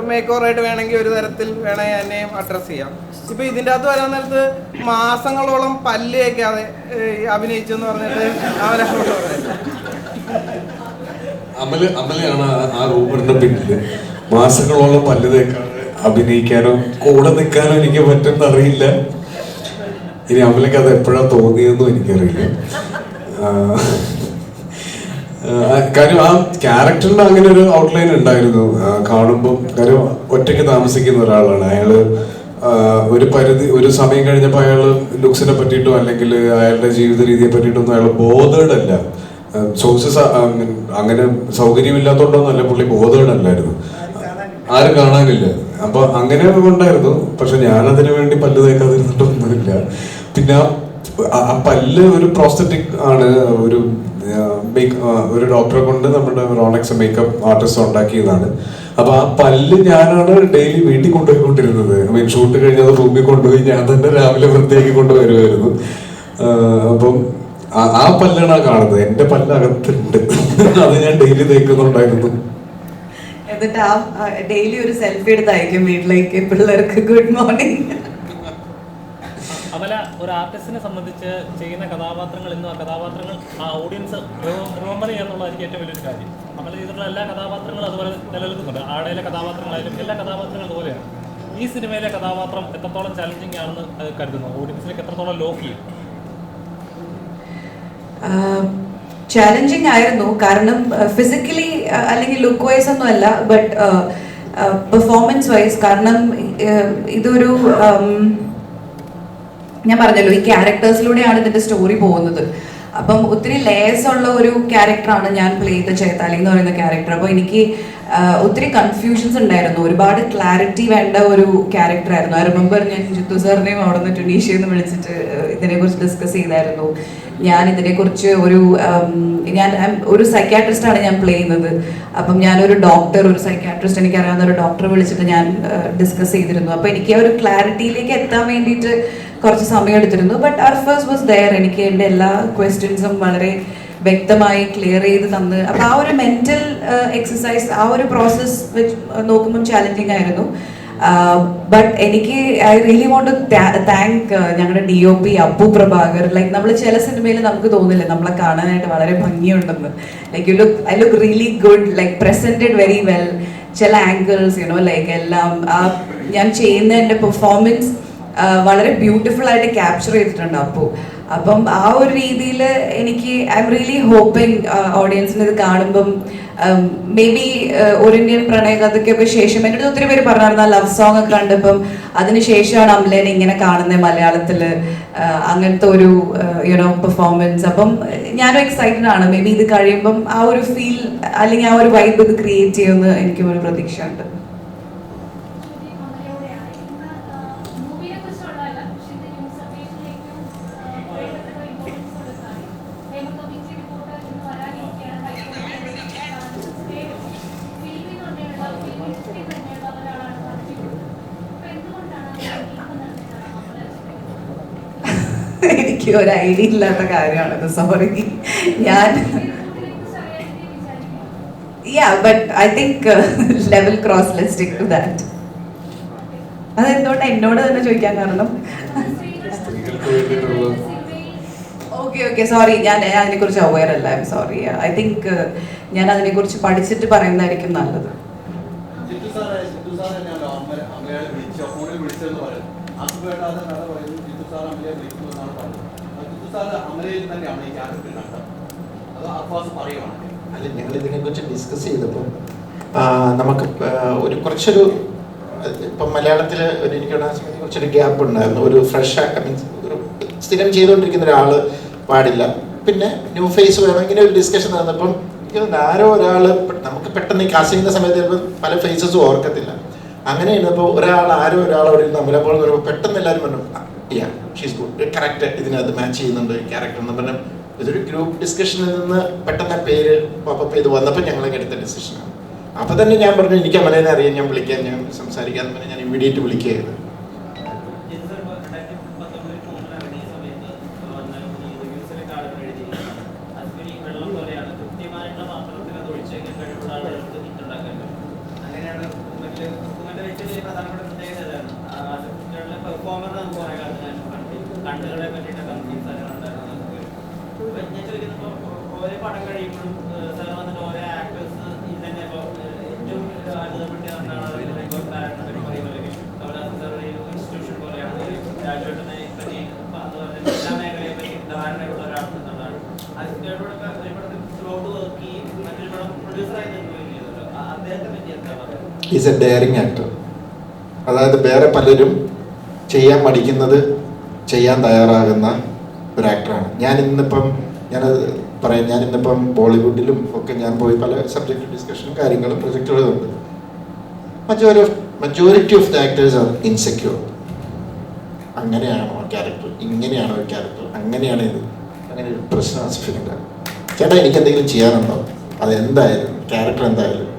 മേക്ക് ഓവറായിട്ട് വേണമെങ്കിൽ ഒരു തരത്തിൽ വേണമെങ്കിൽ എന്നെയും അഡ്രസ്സ് ചെയ്യാം. ഇപ്പോൾ ഇതിൻ്റെ അകത്ത് വരാൻ നേരത്ത് മാസങ്ങളോളം പല്ല് തേക്കാതെ അഭിനയിച്ചു എന്ന് പറഞ്ഞിട്ട് അവരങ്ങോട്ട് പറയുന്നത്. അമലയാണ് ആ റൂമറിന്റെ പിന്നില്. മാസങ്ങളോളം പല്ല് തേക്കാതെ അഭിനയിക്കാനോ കൂടെ നിൽക്കാനോ എനിക്ക് പറ്റുമെന്ന് അറിയില്ല. ഇനി അമലക്ക് അത് എപ്പോഴാ തോന്നിയെന്നും എനിക്കറിയില്ല. കാര്യം ആ ക്യാരക്ടറിന് അങ്ങനെ ഒരു ഔട്ട്ലൈൻ ഉണ്ടായിരുന്നു കാണുമ്പോൾ. കാര്യം ഒറ്റയ്ക്ക് താമസിക്കുന്ന ഒരാളാണ് അയാള്. ഒരു സമയം കഴിഞ്ഞപ്പോൾ അയാൾ ലുക്സിനെ പറ്റിയിട്ടോ അല്ലെങ്കിൽ അയാളുടെ ജീവിത രീതിയെ പറ്റിയിട്ടൊന്നും അയാൾ ബോധേഡ് അല്ല. സോഴ്സസ് അങ്ങനെ സൗകര്യമില്ലാത്തതുകൊണ്ടൊന്നല്ല, പുള്ളി ബോധേഡ് അല്ലായിരുന്നു. ആരും കാണാനില്ല. അപ്പൊ അങ്ങനെ ഉണ്ടായിരുന്നു. പക്ഷെ ഞാൻ അതിനു വേണ്ടി പല്ല് തേക്കാതിരുന്നിട്ടൊന്നുമില്ല. പിന്നെ ആ പല്ല് ഒരു പ്രോസ്തറ്റിക് ആണ്. ഒരു ഡോക്ടറെ കൊണ്ട് നമ്മുടെ റോണക്സ് മേക്കപ്പ് ആർട്ടിസ്റ്റ് ഉണ്ടാക്കിയതാണ്. അപ്പൊ ആ പല്ല് ഞാനാണ് ഡെയിലി വീട്ടിൽ കൊണ്ടുപോയിക്കൊണ്ടിരുന്നത്. ഷൂട്ട് കഴിഞ്ഞത് റൂമിൽ കൊണ്ടുപോയി ഞാൻ തന്നെ രാവിലെ വൃത്തിയാക്കി കൊണ്ടുവരുമായിരുന്നു. അപ്പം ആ പല്ലാണ് കാണുന്നത്. എന്റെ പല്ല് അകത്തുണ്ട്. അത് ഞാൻ ഡെയിലി തേക്കുന്നുണ്ടായിരുന്നു. എന്നിട്ട് ആ ഡെയിലി ഒരു സെൽഫി എടുത്ത് അയക്കും വീട്ടിലേക്ക് പിള്ളേർക്ക് ഗുഡ് മോർണിംഗ്. അമല, ഒരു ആർട്ടിസ്റ്റിനെ സംബന്ധിച്ച് ചെയ്യുന്ന കഥാപാത്രങ്ങൾ ഇന്നും ആ കഥാപാത്രങ്ങൾ ആ ഓഡിയൻസ് റിമെമ്പർ ചെയ്യാന്നുള്ളതായിരിക്കും ഏറ്റവും വലിയൊരു കാര്യം. അമല ചെയ്തിട്ടുള്ള എല്ലാ കഥാപാത്രങ്ങളും അതുപോലെ നിലനിൽക്കുന്നുണ്ട്. ആടയിലെ കഥാപാത്രങ്ങളായാലും എല്ലാ കഥാപാത്രങ്ങളും അതുപോലെയാണ്. ഈ സിനിമയിലെ കഥാപാത്രം എത്രത്തോളം ചാലഞ്ചിങ് ആണെന്ന് കരുതുന്നു? ഓഡിയൻസിലേക്ക് എത്രത്തോളം ലോക്ക് ചെയ്യും? ചാലഞ്ചിങ് ആയിരുന്നു. കാരണം ഫിസിക്കലി അല്ലെങ്കിൽ ലുക്ക് വൈസ് ഒന്നും അല്ല, ബട്ട് പെർഫോമൻസ് വൈസ്. കാരണം ഇതൊരു ഞാൻ പറഞ്ഞല്ലോ, ഈ ക്യാരക്ടേഴ്സിലൂടെയാണ് ഇതിന്റെ സ്റ്റോറി പോകുന്നത്. അപ്പം ഒത്തിരി ലേയേഴ്സ് ഉള്ള ഒരു ക്യാരക്ടറാണ് ഞാൻ പ്ലേ ചെയ്ത ചേത്താലി എന്ന് പറയുന്ന ക്യാരക്ടർ. അപ്പോൾ എനിക്ക് ഒത്തിരി കൺഫ്യൂഷൻസ് ഉണ്ടായിരുന്നു. ഒരുപാട് ക്ലാരിറ്റി വേണ്ട ഒരു ക്യാരക്ടറായിരുന്നു. ഐ റിമെമ്പർ ഞാൻ ജിത്തു സാറിനെയും അവിടെ നിന്ന് ടുണീഷ്യയിൽ നിന്ന് വിളിച്ചിട്ട് ഇതിനെക്കുറിച്ച് ഡിസ്കസ് ചെയ്തായിരുന്നു. ഞാൻ ഇതിനെക്കുറിച്ച് ഞാൻ ഒരു സൈക്യാട്രിസ്റ്റാണ് ഞാൻ പ്ലേ ചെയ്യുന്നത്. അപ്പം ഞാനൊരു ഡോക്ടർ, ഒരു സൈക്യാട്രിസ്റ്റ്, എനിക്കറിയാവുന്ന ഒരു ഡോക്ടറെ വിളിച്ചിട്ട് ഞാൻ ഡിസ്കസ് ചെയ്തിരുന്നു. അപ്പോൾ എനിക്ക് ആ ഒരു ക്ലാരിറ്റിയിലേക്ക് എത്താൻ വേണ്ടിയിട്ട് കുറച്ച് സമയം എടുത്തിരുന്നു. ബട്ട് അർഫസ് വാസ് ദെയർ. എനിക്ക് എൻ്റെ എല്ലാ ക്വസ്റ്റ്യൻസും വളരെ വ്യക്തമായി ക്ലിയർ ചെയ്ത് തന്ന്. അപ്പോൾ ആ ഒരു മെന്റൽ എക്സസൈസ്, ആ ഒരു പ്രോസസ്സ് വെച്ച് നോക്കുമ്പം ചാലഞ്ചിങ് ആയിരുന്നു. ബട്ട് എനിക്ക് I really want to thank ഞങ്ങളുടെ DOP അപ്പു പ്രഭാകർ. ലൈക്ക് നമ്മൾ ചില സിനിമയിൽ നമുക്ക് തോന്നില്ല നമ്മളെ കാണാനായിട്ട് വളരെ ഭംഗിയുണ്ടെന്ന്. Like I look really good, like presented very well. ചില ആംഗിൾസ് ലൈക്ക് എല്ലാം ഞാൻ ചെയ്യുന്ന എൻ്റെ പെർഫോമൻസ് വളരെ ബ്യൂട്ടിഫുൾ ആയിട്ട് ക്യാപ്ചർ ചെയ്തിട്ടുണ്ട് അപ്പോൾ. അപ്പം ആ ഒരു രീതിയിൽ എനിക്ക് ഐ എം റിയലി ഹോപ്പിംഗ് ഓഡിയൻസിന് ഇത് കാണുമ്പം മേ ബി ഒരു ഇന്ത്യൻ പ്രണയകഥയ്ക്കൊക്കെ ശേഷം എൻ്റെ അടുത്ത് ഒത്തിരി പേര് പറഞ്ഞായിരുന്നു ആ ലവ് സോങ് ഒക്കെ കണ്ടപ്പം അതിനുശേഷമാണ് അമലേനെ ഇങ്ങനെ കാണുന്നത് മലയാളത്തിൽ, അങ്ങനത്തെ ഒരു പെർഫോമൻസ്. അപ്പം ഞാനും എക്സൈറ്റഡ് ആണ്. മേ ബി ഇത് കഴിയുമ്പം ആ ഒരു ഫീൽ അല്ലെങ്കിൽ ആ ഒരു വൈബ് ഇത് ക്രിയേറ്റ് ചെയ്യുമെന്ന് എനിക്കും ഒരു പ്രതീക്ഷയുണ്ട്. എനിക്ക് ഒരു ഐഡിയ ഇല്ലാത്ത കാര്യമാണത്, സോറി. ഞാൻ but I think level cross, let's stick to that. അതെന്തുകൊണ്ട് എന്നോട് തന്നെ ചോദിക്കാൻ കാരണം? ഓക്കെ സോറി, ഞാൻ അതിനെക്കുറിച്ച് അവെയർ അല്ല. I am sorry. I think ഞാൻ അതിനെക്കുറിച്ച് പഠിച്ചിട്ട് പറയുന്നതായിരിക്കും നല്ലത്. അല്ല, ഞങ്ങൾ ഇതിനെക്കുറിച്ച് ഡിസ്കസ് ചെയ്തപ്പോൾ നമുക്ക് കുറച്ചൊരു ഇപ്പം മലയാളത്തിൽ എനിക്ക് കുറച്ചൊരു ഗ്യാപ്പ് ഉണ്ടായിരുന്നു. ഒരു ഫ്രഷ് മീൻസ് ഒരു സ്ഥിരം ചെയ്തുകൊണ്ടിരിക്കുന്ന ഒരാൾ പാടില്ല, പിന്നെ ന്യൂ ഫേസ് വേണം. ഇങ്ങനെ ഒരു ഡിസ്കഷൻ നടന്നപ്പം ആരോ ഒരാൾ നമുക്ക് പെട്ടെന്ന് ഈ കാസ്റ്റ് ചെയ്യുന്ന സമയത്ത് ചിലപ്പോൾ പല ഫേസസും ഓർക്കത്തില്ല. അങ്ങനെ ഇരുന്നപ്പോൾ ആരോ ഒരാൾ അവിടെ ഇരുന്ന് അമലപ്പോൾ എന്ന് പറയുമ്പോൾ പെട്ടെന്ന് എല്ലാവരും പറഞ്ഞു ഷീസ് ഗുഡ്, കറക്റ്റ്, ഇതിനകത്ത് മാച്ച് ചെയ്യുന്നുണ്ട് ക്യാരക്ടർ എന്ന് പറഞ്ഞാൽ ഇതൊരു ഗ്രൂപ്പ് ഡിസ്കഷനിൽ നിന്ന് പെട്ടെന്ന് പേര് പോപ്പപ്പ് ചെയ്ത് വന്നപ്പോൾ ഞങ്ങളൊക്കെ എടുത്ത ഡിസിഷനാണ്. അപ്പോൾ തന്നെ ഞാൻ പറഞ്ഞു എനിക്ക് അമലേനെ അറിയാൻ, ഞാൻ വിളിക്കാൻ, ഞാൻ സംസാരിക്കാന്ന് പറഞ്ഞാൽ ഞാൻ ഇമ്മീഡിയറ്റ് വിളിക്കുകയായിരുന്നു. പടം കഴിയുമ്പോഴും സാർ വന്നിട്ട് ഓരോ ആക്ടേഴ്സ് ഇന്നെ ഏറ്റവും അത്ഭുതപ്പെട്ടാണ് ഇൻസ്റ്റിറ്റ്യൂഷൻ പോലെയാണ് രാജുവേട്ടനെ പറ്റി എല്ലാ മേഖലയെ പറ്റി ധാരണയുള്ള ഒരാളെന്നുള്ളതാണ്. അതിനോടൊക്കെ ഒരു പടത്തിൽ ത്രോട്ട് വർക്ക് ചെയ്യും, മറ്റൊരു പടം പ്രൊഡ്യൂസറായി നിർവഹിക്കുകയും ചെയ്തല്ലോ. അദ്ദേഹത്തെ പറ്റി എന്താ പറയുക? Is A daring actor. അതായത് വേറെ പലരും ചെയ്യാൻ മടിക്കുന്നത് ചെയ്യാൻ തയ്യാറാകുന്ന ഒരു ആക്ടറാണ്. ഞാനത് പറയാം, ഞാനിന്നിപ്പം ബോളിവുഡിലും ഒക്കെ ഞാൻ പോയി പല സബ്ജക്റ്റ് ഡിസ്കഷനും കാര്യങ്ങളും പ്രൊജക്റ്റുകളും ഉണ്ട്. Majority of the actors are insecure. അങ്ങനെയാണോ ക്യാരക്ടർ, ഇങ്ങനെയാണോ ക്യാരക്ടർ, അങ്ങനെയാണ് ഇത്, അങ്ങനെ ഒരു പ്രശ്നം ആസിഫിനുണ്ട്. ചേട്ടാ എനിക്ക് എന്തെങ്കിലും ചെയ്യാനുണ്ടോ, അതെന്തായാലും ക്യാരക്ടർ എന്തായാലും.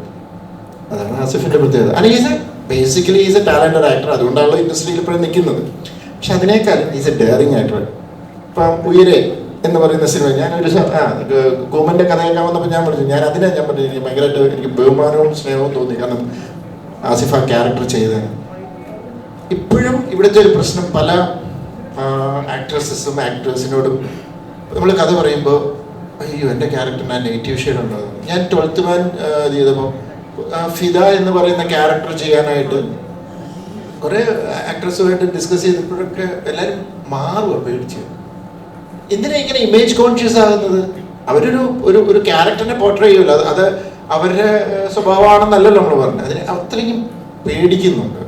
അതാണ് ആസിഫിൻ്റെ പ്രത്യേകത. അല്ലെങ്കിൽ basically is A talented actor, അതുകൊണ്ടാണല്ലോ ഇൻഡസ്ട്രിയിൽ ഇപ്പോഴും നിൽക്കുന്നത്. പക്ഷെ അതിനേക്കാൾ ഈസ് എ ഡെയറിങ് ആക്ടർ. ഇപ്പം ഉയരെ എന്ന് പറയുന്ന സിനിമ ഞാനൊരു കോമൻ്റെ കഥയൊക്കെ വന്നപ്പോൾ ഞാൻ പറഞ്ഞു, ഞാൻ പറഞ്ഞു എനിക്ക് ഭയങ്കരമായിട്ട് എനിക്ക് ബഹുമാനവും സ്നേഹവും തോന്നി. കാരണം ആസിഫ് ആ ക്യാരക്ടർ ചെയ്തതാണ്. ഇപ്പോഴും ഇവിടുത്തെ ഒരു പ്രശ്നം പല ആക്ട്രസസും ആക്ടേഴ്സിനോടും നമ്മൾ കഥ പറയുമ്പോൾ അയ്യോ എൻ്റെ ക്യാരക്ടറിന് ആ നെഗറ്റീവ് ഷെയ്ഡ് ഉണ്ടോ. ഞാൻ 12th മാൻ ചെയ്തപ്പോൾ ഫിദ എന്ന് പറയുന്ന ക്യാരക്ടർ ചെയ്യാനായിട്ട് കുറേ ആക്ട്രസുമായിട്ട് ഡിസ്കസ് ചെയ്തപ്പോഴൊക്കെ എല്ലാവരും മാറുക പേടിച്ച്. എന്തിനാ ഇങ്ങനെ ഇമേജ് കോൺഷ്യസ് ആകുന്നത്? അവരൊരു ഒരു ക്യാരക്ടറിനെ പോർട്രേ ചെയ്യുമല്ലോ, അത് അവരുടെ സ്വഭാവമാണെന്നല്ലല്ലോ നമ്മൾ പറഞ്ഞത്. അതിന് അത്രയും പേടിക്കുന്നുണ്ട്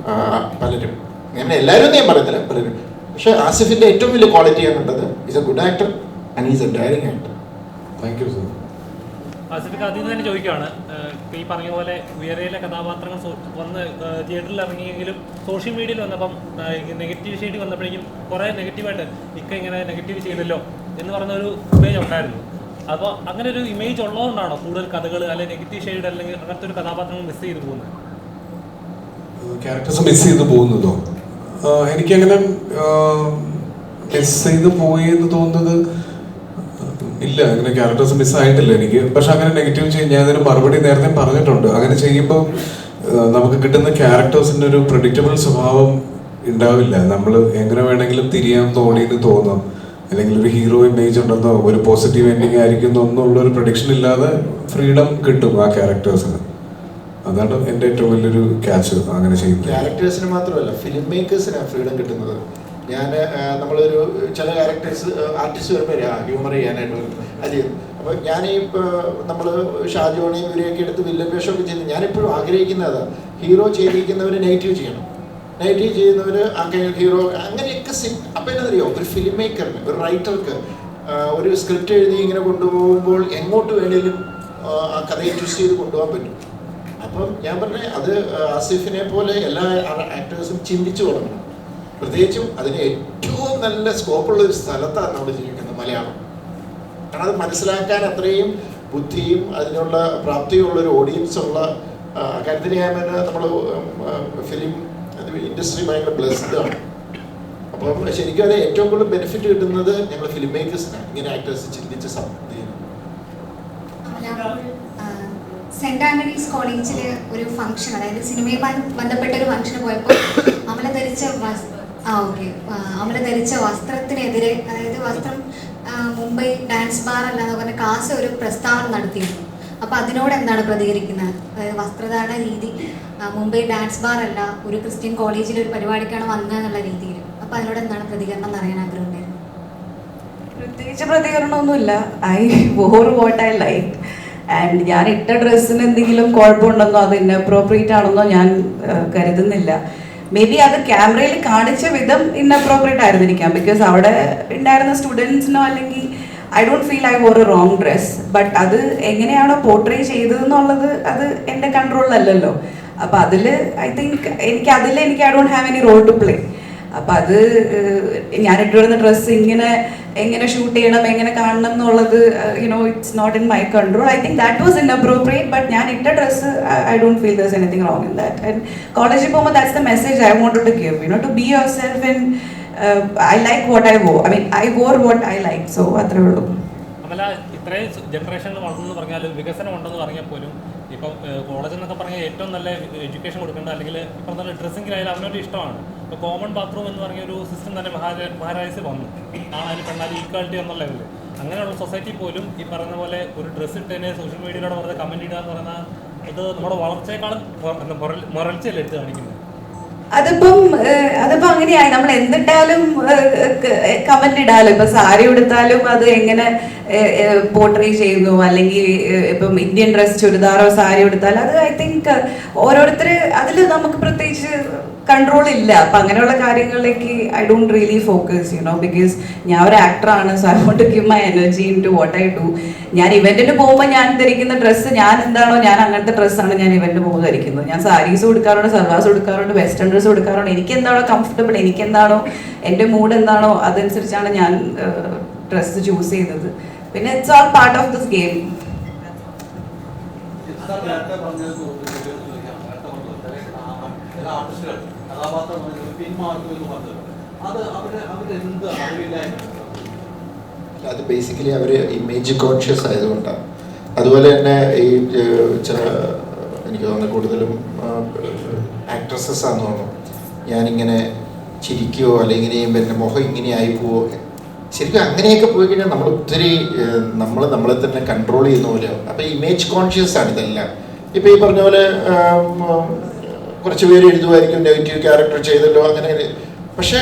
പലരും. അങ്ങനെ എല്ലാവരും ഞാൻ പറയുന്നില്ല, പലരും. പക്ഷെ ആസിഫിൻ്റെ ഏറ്റവും വലിയ ക്വാളിറ്റി ആണ് കണ്ടത്. Is a good actor and is a daring actor. Thank you sir. ആസിഫിക്ക് ആദ്യം തന്നെ ചോദിക്കുകയാണ്, ഈ പറഞ്ഞ പോലെ ഉയരയിലെ കഥാപാത്രങ്ങൾ വന്ന് തിയേറ്ററിൽ ഇറങ്ങിയെങ്കിലും സോഷ്യൽ മീഡിയയിൽ വന്നപ്പം നെഗറ്റീവ് ഷെയ്ഡ് വന്നപ്പോഴേക്കും കുറേ നെഗറ്റീവായിട്ട് ഇങ്ങനെ നെഗറ്റീവ് ചെയ്തല്ലോ എന്ന് പറഞ്ഞൊരു ഇമേജ് ഉണ്ടായിരുന്നു. അപ്പോൾ അങ്ങനെ ഒരു ഇമേജ് ഉള്ളതുകൊണ്ടാണോ കൂടുതൽ കഥകൾ അല്ലെങ്കിൽ നെഗറ്റീവ് ഷെയ്ഡ് അല്ലെങ്കിൽ അങ്ങനത്തെ ഒരു കഥാപാത്രങ്ങൾ മിസ് ചെയ്ത് പോകുന്നത്? ക്യാരക്ടേഴ്സ് മിസ് ചെയ്ത് പോകുന്നതോ? എനിക്കങ്ങനെ മിസ് ചെയ്ത് പോയി എന്ന് തോന്നുന്നത് ഇല്ല. അങ്ങനെ ക്യാരക്ടേഴ്സ് മിസ്സായിട്ടില്ല എനിക്ക്. പക്ഷെ അങ്ങനെ നെഗറ്റീവ് ചെയ്യും, ഞാൻ അതിന് മറുപടി നേരത്തെ പറഞ്ഞിട്ടുണ്ട്. അങ്ങനെ ചെയ്യുമ്പോൾ നമുക്ക് കിട്ടുന്ന ക്യാരക്ടേഴ്സിൻ്റെ ഒരു പ്രെഡിക്റ്റബിൾ സ്വഭാവം ഉണ്ടാവില്ല. നമ്മൾ എങ്ങനെ വേണമെങ്കിലും തിരിയാൻ തോന്നിയെന്ന് തോന്നാം, അല്ലെങ്കിൽ ഒരു ഹീറോ ഇമേജ് ഉണ്ടെന്നോ ഒരു പോസിറ്റീവ് എൻഡിങ് ആയിരിക്കും എന്നുള്ള ഒരു പ്രഡിക്ഷൻ ഇല്ലാതെ ഫ്രീഡം കിട്ടും ആ ക്യാരക്ടേഴ്സിന്. അതാണ് എൻ്റെ ഏറ്റവും വലിയൊരു ക്യാച്ച്. അങ്ങനെ ചെയ്യുന്നത് ക്യാരക്ടേഴ്സിന് മാത്രമല്ല, ഫിലിം മേക്കേഴ്സിനാണ് ഫ്രീഡം കിട്ടുന്നത്. നമ്മളൊരു ചില ക്യാരക്ടേഴ്സ് ആർട്ടിസ്റ്റ് വരുമ്പോൾ ഹ്യൂമർ ചെയ്യാനായിട്ട് വരും, അത് ചെയ്യുന്നു. അപ്പോൾ നമ്മൾ ഷാജോണിയും ഇവരെയൊക്കെ എടുത്ത് വില്ലൻ വേഷമൊക്കെ ചെയ്യുന്നത് ഞാനെപ്പോഴും ആഗ്രഹിക്കുന്നത് ഹീറോ ചെയ്തിരിക്കുന്നവർ നെഗറ്റീവ് ചെയ്യണം, നെഗറ്റീവ് ചെയ്യുന്നവർ ഹീറോ അങ്ങനെയൊക്കെ. അപ്പോൾ എന്നറിയോ, ഒരു ഫിലിം മേക്കറിന്, ഒരു റൈറ്റർക്ക് ഒരു സ്ക്രിപ്റ്റ് എഴുതി ഇങ്ങനെ കൊണ്ടുപോകുമ്പോൾ എങ്ങോട്ട് വേണേലും ആ കഥയെ ട്വിസ്റ്റ് ചെയ്ത് കൊണ്ടുപോകാൻ പറ്റും. അപ്പം ഞാൻ പറഞ്ഞത് അത് ആസിഫിനെ പോലെ എല്ലാ ആക്ടേഴ്സും ചിന്തിച്ചു തുടങ്ങണം. പ്രത്യേകിച്ചും അതിന് ഏറ്റവും നല്ല സ്കോപ്പുള്ള ഒരു സ്ഥലത്താണ് നമ്മൾ ജീവിക്കുന്നത്, മലയാളം. കാരണം അത് മനസ്സിലാക്കാൻ അത്രയും ബുദ്ധിയും അതിനുള്ള പ്രാപ്തിയുള്ളൊരു ഓഡിയൻസ് ഉള്ള കാര്യത്തിന് ഞാൻ നമ്മൾ ഫിലിം ഇൻഡസ്ട്രി ഭയങ്കര ബ്ലെസ്ഡ് ആണ്. അപ്പം ശരിക്കും അത് ഏറ്റവും കൂടുതൽ ബെനിഫിറ്റ് കിട്ടുന്നത് ഞങ്ങൾ ഫിലിം മേക്കേഴ്സിനാണ്, ഇങ്ങനെ ആക്ടേഴ്സ് ചിന്തിച്ച് ചെയ്യുന്നത്. സെന്റ് ആന്റണീസ് കോളേജിൽ ഒരു ഫംഗ്ഷൻ, അതായത് സിനിമയുമായി ബന്ധപ്പെട്ട ഒരു ഫംഗ്ഷന് പോയപ്പോൾ അമല ധരിച്ച വസ്ത്രത്തിനെതിരെ, അതായത് വസ്ത്രം മുംബൈ ഡാൻസ് ബാർ അല്ലാന്ന് പറഞ്ഞ കാസ ഒരു പ്രസ്താവന നടത്തിയിരുന്നു. അപ്പോൾ അതിനോട് എന്താണ് പ്രതികരിക്കുന്നത്? അതായത് വസ്ത്രധാരണ രീതി മുംബൈ ഡാൻസ് ബാർ അല്ല, ഒരു ക്രിസ്ത്യൻ കോളേജിൽ ഒരു പരിപാടിക്കാണ് വന്നതെന്നുള്ള രീതിയിൽ. അപ്പോൾ അതിനോട് എന്താണ് പ്രതികരണം എന്ന് അറിയാൻ ആഗ്രഹമുണ്ടായിരുന്നു. പ്രത്യേകിച്ച് പ്രതികരണമൊന്നുമില്ല. I wore what I like. And ഞാൻ ഇട്ട ഡ്രസ്സിന് എന്തെങ്കിലും കുഴപ്പമുണ്ടെന്നോ അത് ഇൻഅപ്രോപ്രിയേറ്റ് ആണെന്നോ ഞാൻ കരുതുന്നില്ല. മേ ബി അത് ക്യാമറയിൽ കാണിച്ച വിധം ഇൻഅപ്രോപ്രിയേറ്റ് ആയിരുന്നിരിക്കാം. ബിക്കോസ് അവിടെ ഉണ്ടായിരുന്ന സ്റ്റുഡൻസിനോ അല്ലെങ്കിൽ I don't feel I wore a wrong dress. But അത് എങ്ങനെയാണോ പോർട്രേ ചെയ്തതെന്നുള്ളത് അത് എൻ്റെ കൺട്രോളിലല്ലല്ലോ. അപ്പം അതിൽ ഐ തിങ്ക് എനിക്ക് I don't have any role to play. അപ്പം അത് ഞാൻ ഇട്ടുവരുന്ന ഡ്രസ്സ് എങ്ങനെ ഷൂട്ട് ചെയ്യണം, എങ്ങനെ കാണണം എന്നുള്ളത് it's not in my control. I think that was inappropriate. But ഞാൻ ഇട്ട dress I don't feel there is anything wrong in that. And കോളേജിൽ പോകുമ്പോൾ that's the message I wanted to give, to be yourself. And I like what I wore. I wore what I like. So അത്രേ ഉള്ളൂ. അമല, ഇത്രയും ജനറേഷനിൽ വളർന്നു പറഞ്ഞാൽ വികസനം ഉണ്ടെന്ന് പറഞ്ഞാൽ പോലും ഇപ്പം കോളേജ് എന്നൊക്കെ പറഞ്ഞാൽ ഏറ്റവും നല്ല എഡ്യൂക്കേഷൻ കൊടുക്കേണ്ട, അല്ലെങ്കിൽ ഇപ്പം നല്ല ഡ്രസ്സിങ്ങിലായാലും അവനൊരു ഇഷ്ടമാണ്. ഇപ്പോൾ കോമൺ ബാത്റൂം എന്ന് പറഞ്ഞ ഒരു സിസ്റ്റം തന്നെ മഹാരാജസിൽ വന്നു. ആണായാലും പെണ്ണായാലും ഈക്വാലിറ്റി എന്നുള്ള ലെവലിൽ. അങ്ങനെയുള്ള സൊസൈറ്റി പോലും ഈ പറയുന്ന പോലെ ഒരു ഡ്രസ്സ് ഇട്ടതിനെ സോഷ്യൽ മീഡിയയിലൂടെ വെറുതെ കമൻറ്റ് ഇടുക എന്ന് പറയുന്ന ഇത് നമ്മുടെ വളർച്ചയെക്കാളും മുരൾച്ചയല്ല എടുത്ത് കാണിക്കുന്നത്. അതിപ്പോ അങ്ങനെയായി. നമ്മൾ എന്തിട്ടാലും കമന്റ് ഇടാലോ. ഇപ്പൊ സാരി ഉടുത്താലും അത് എങ്ങനെ പോർട്രേ ചെയ്യുന്നു, അല്ലെങ്കിൽ ഇപ്പം ഇന്ത്യൻ ഡ്രസ് ചുരിദാറോ സാരി ഉടുത്താലും അത് ഐ തിങ്ക് ഓരോരുത്തര് അതിൽ നമുക്ക് പ്രത്യേകിച്ച് കൺട്രോൾ ഇല്ല. അപ്പൊ അങ്ങനെയുള്ള കാര്യങ്ങളിലേക്ക് I don't really focus because ഞാൻ ഒരു ആക്ടറാണ്. So I want to give my energy into what I do. ഞാൻ ഇവന്റിന് പോകുമ്പോൾ ഞാൻ ധരിക്കുന്ന ഡ്രസ്സ് ഞാൻ എന്താണോ, ഞാൻ അങ്ങനത്തെ ഡ്രസ്സാണ് ഞാൻ ഇവന്റിന് പോകുമ്പോൾ ധരിക്കുന്നത്. ഞാൻ സാരീസ് കൊടുക്കാറുണ്ട്, സൽവാസ് കൊടുക്കാറുണ്ട്, വെസ്റ്റേൺ ഡ്രസ്സ് കൊടുക്കാറുണ്ട്. എനിക്ക് എന്താണോ കംഫർട്ടബിൾ, എനിക്ക് എന്താണോ എൻ്റെ മൂഡ് എന്താണോ അതനുസരിച്ചാണ് ഞാൻ ഡ്രസ്സ് ചൂസ് ചെയ്യുന്നത്. പിന്നെ it's all part of this game. അത് ബേസിക്കലി അവർ ഇമേജ് കോൺഷ്യസ് ആയതുകൊണ്ടാണ്. അതുപോലെ തന്നെ ഈ ചില എനിക്ക് തോന്നുന്നു കൂടുതലും ആക്ട്രസസ് ആണെന്ന് തോന്നുന്നു, ഞാനിങ്ങനെ ചിരിക്കുകയോ അല്ലെങ്കിൽ ഇങ്ങനെ ചെയ്യുമ്പോൾ എൻ്റെ മുഖം ഇങ്ങനെ ആയി പോവോ. ശരിക്കും അങ്ങനെയൊക്കെ പോയി കഴിഞ്ഞാൽ നമ്മൾ ഒത്തിരി നമ്മളെ തന്നെ കൺട്രോൾ ചെയ്യുന്ന പോലെയാവും. അപ്പോൾ ഇമേജ് കോൺഷ്യസ് ആണ് ഇതെല്ലാം. ഇപ്പോൾ ഈ പറഞ്ഞ പോലെ കുറച്ച് പേര് എഴുതുമായിരിക്കും നെഗറ്റീവ് ക്യാരക്ടർ ചെയ്തല്ലോ അങ്ങനെ. പക്ഷേ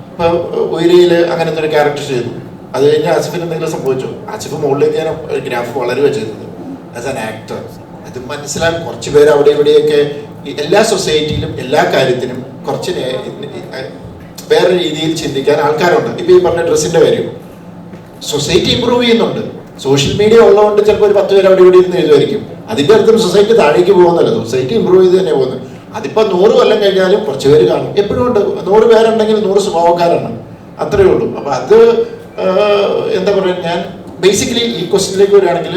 ഇപ്പോൾ ഉയരയിൽ അങ്ങനത്തെ ഒരു ക്യാരക്ടർ ചെയ്തു, അത് കഴിഞ്ഞ് ആസിഫിന് എന്തെങ്കിലും സംഭവിച്ചോ? ആസിഫ് മുകളിലേക്ക് ഞാൻ ഗ്രാഫ് വളരുക ചെയ്തത് ആസ് ആൻ ആക്ടർ. അത് മനസ്സിലാകും. കുറച്ച് പേര് അവിടെ ഇവിടെയൊക്കെ എല്ലാ സൊസൈറ്റിയിലും എല്ലാ കാര്യത്തിനും കുറച്ച് വേറെ രീതിയിൽ ചിന്തിക്കാൻ ആൾക്കാരുണ്ട്. ഇപ്പോൾ ഈ പറഞ്ഞ ഡ്രസ്സിൻ്റെ കാര്യം, സൊസൈറ്റി ഇമ്പ്രൂവ് ചെയ്യുന്നുണ്ട്. സോഷ്യൽ മീഡിയ ഉള്ളതുകൊണ്ട് ചിലപ്പോൾ ഒരു 10 പേര് അവിടെ ഇവിടെ ഇരുന്ന് എഴുതുമായിരിക്കും. അതിൻ്റെ അർത്ഥം സൊസൈറ്റി താഴേക്ക് പോകുന്നല്ല, സൊസൈറ്റി ഇമ്പ്രൂവ് ചെയ്ത് തന്നെ പോകുന്നത്. അതിപ്പോൾ 100 കൊല്ലം കഴിഞ്ഞാലും കുറച്ച് പേര് കാണും. എപ്പോഴും ഉണ്ട്. 100 പേരുണ്ടെങ്കിൽ 100 സ്വഭാവക്കാരാണ്, അത്രയേ ഉള്ളൂ. അപ്പോൾ അത് എന്താ പറയുക, ഞാൻ ബേസിക്കലി ഈ ക്വസ്റ്റ്യനിലേക്ക് വരികയാണെങ്കിൽ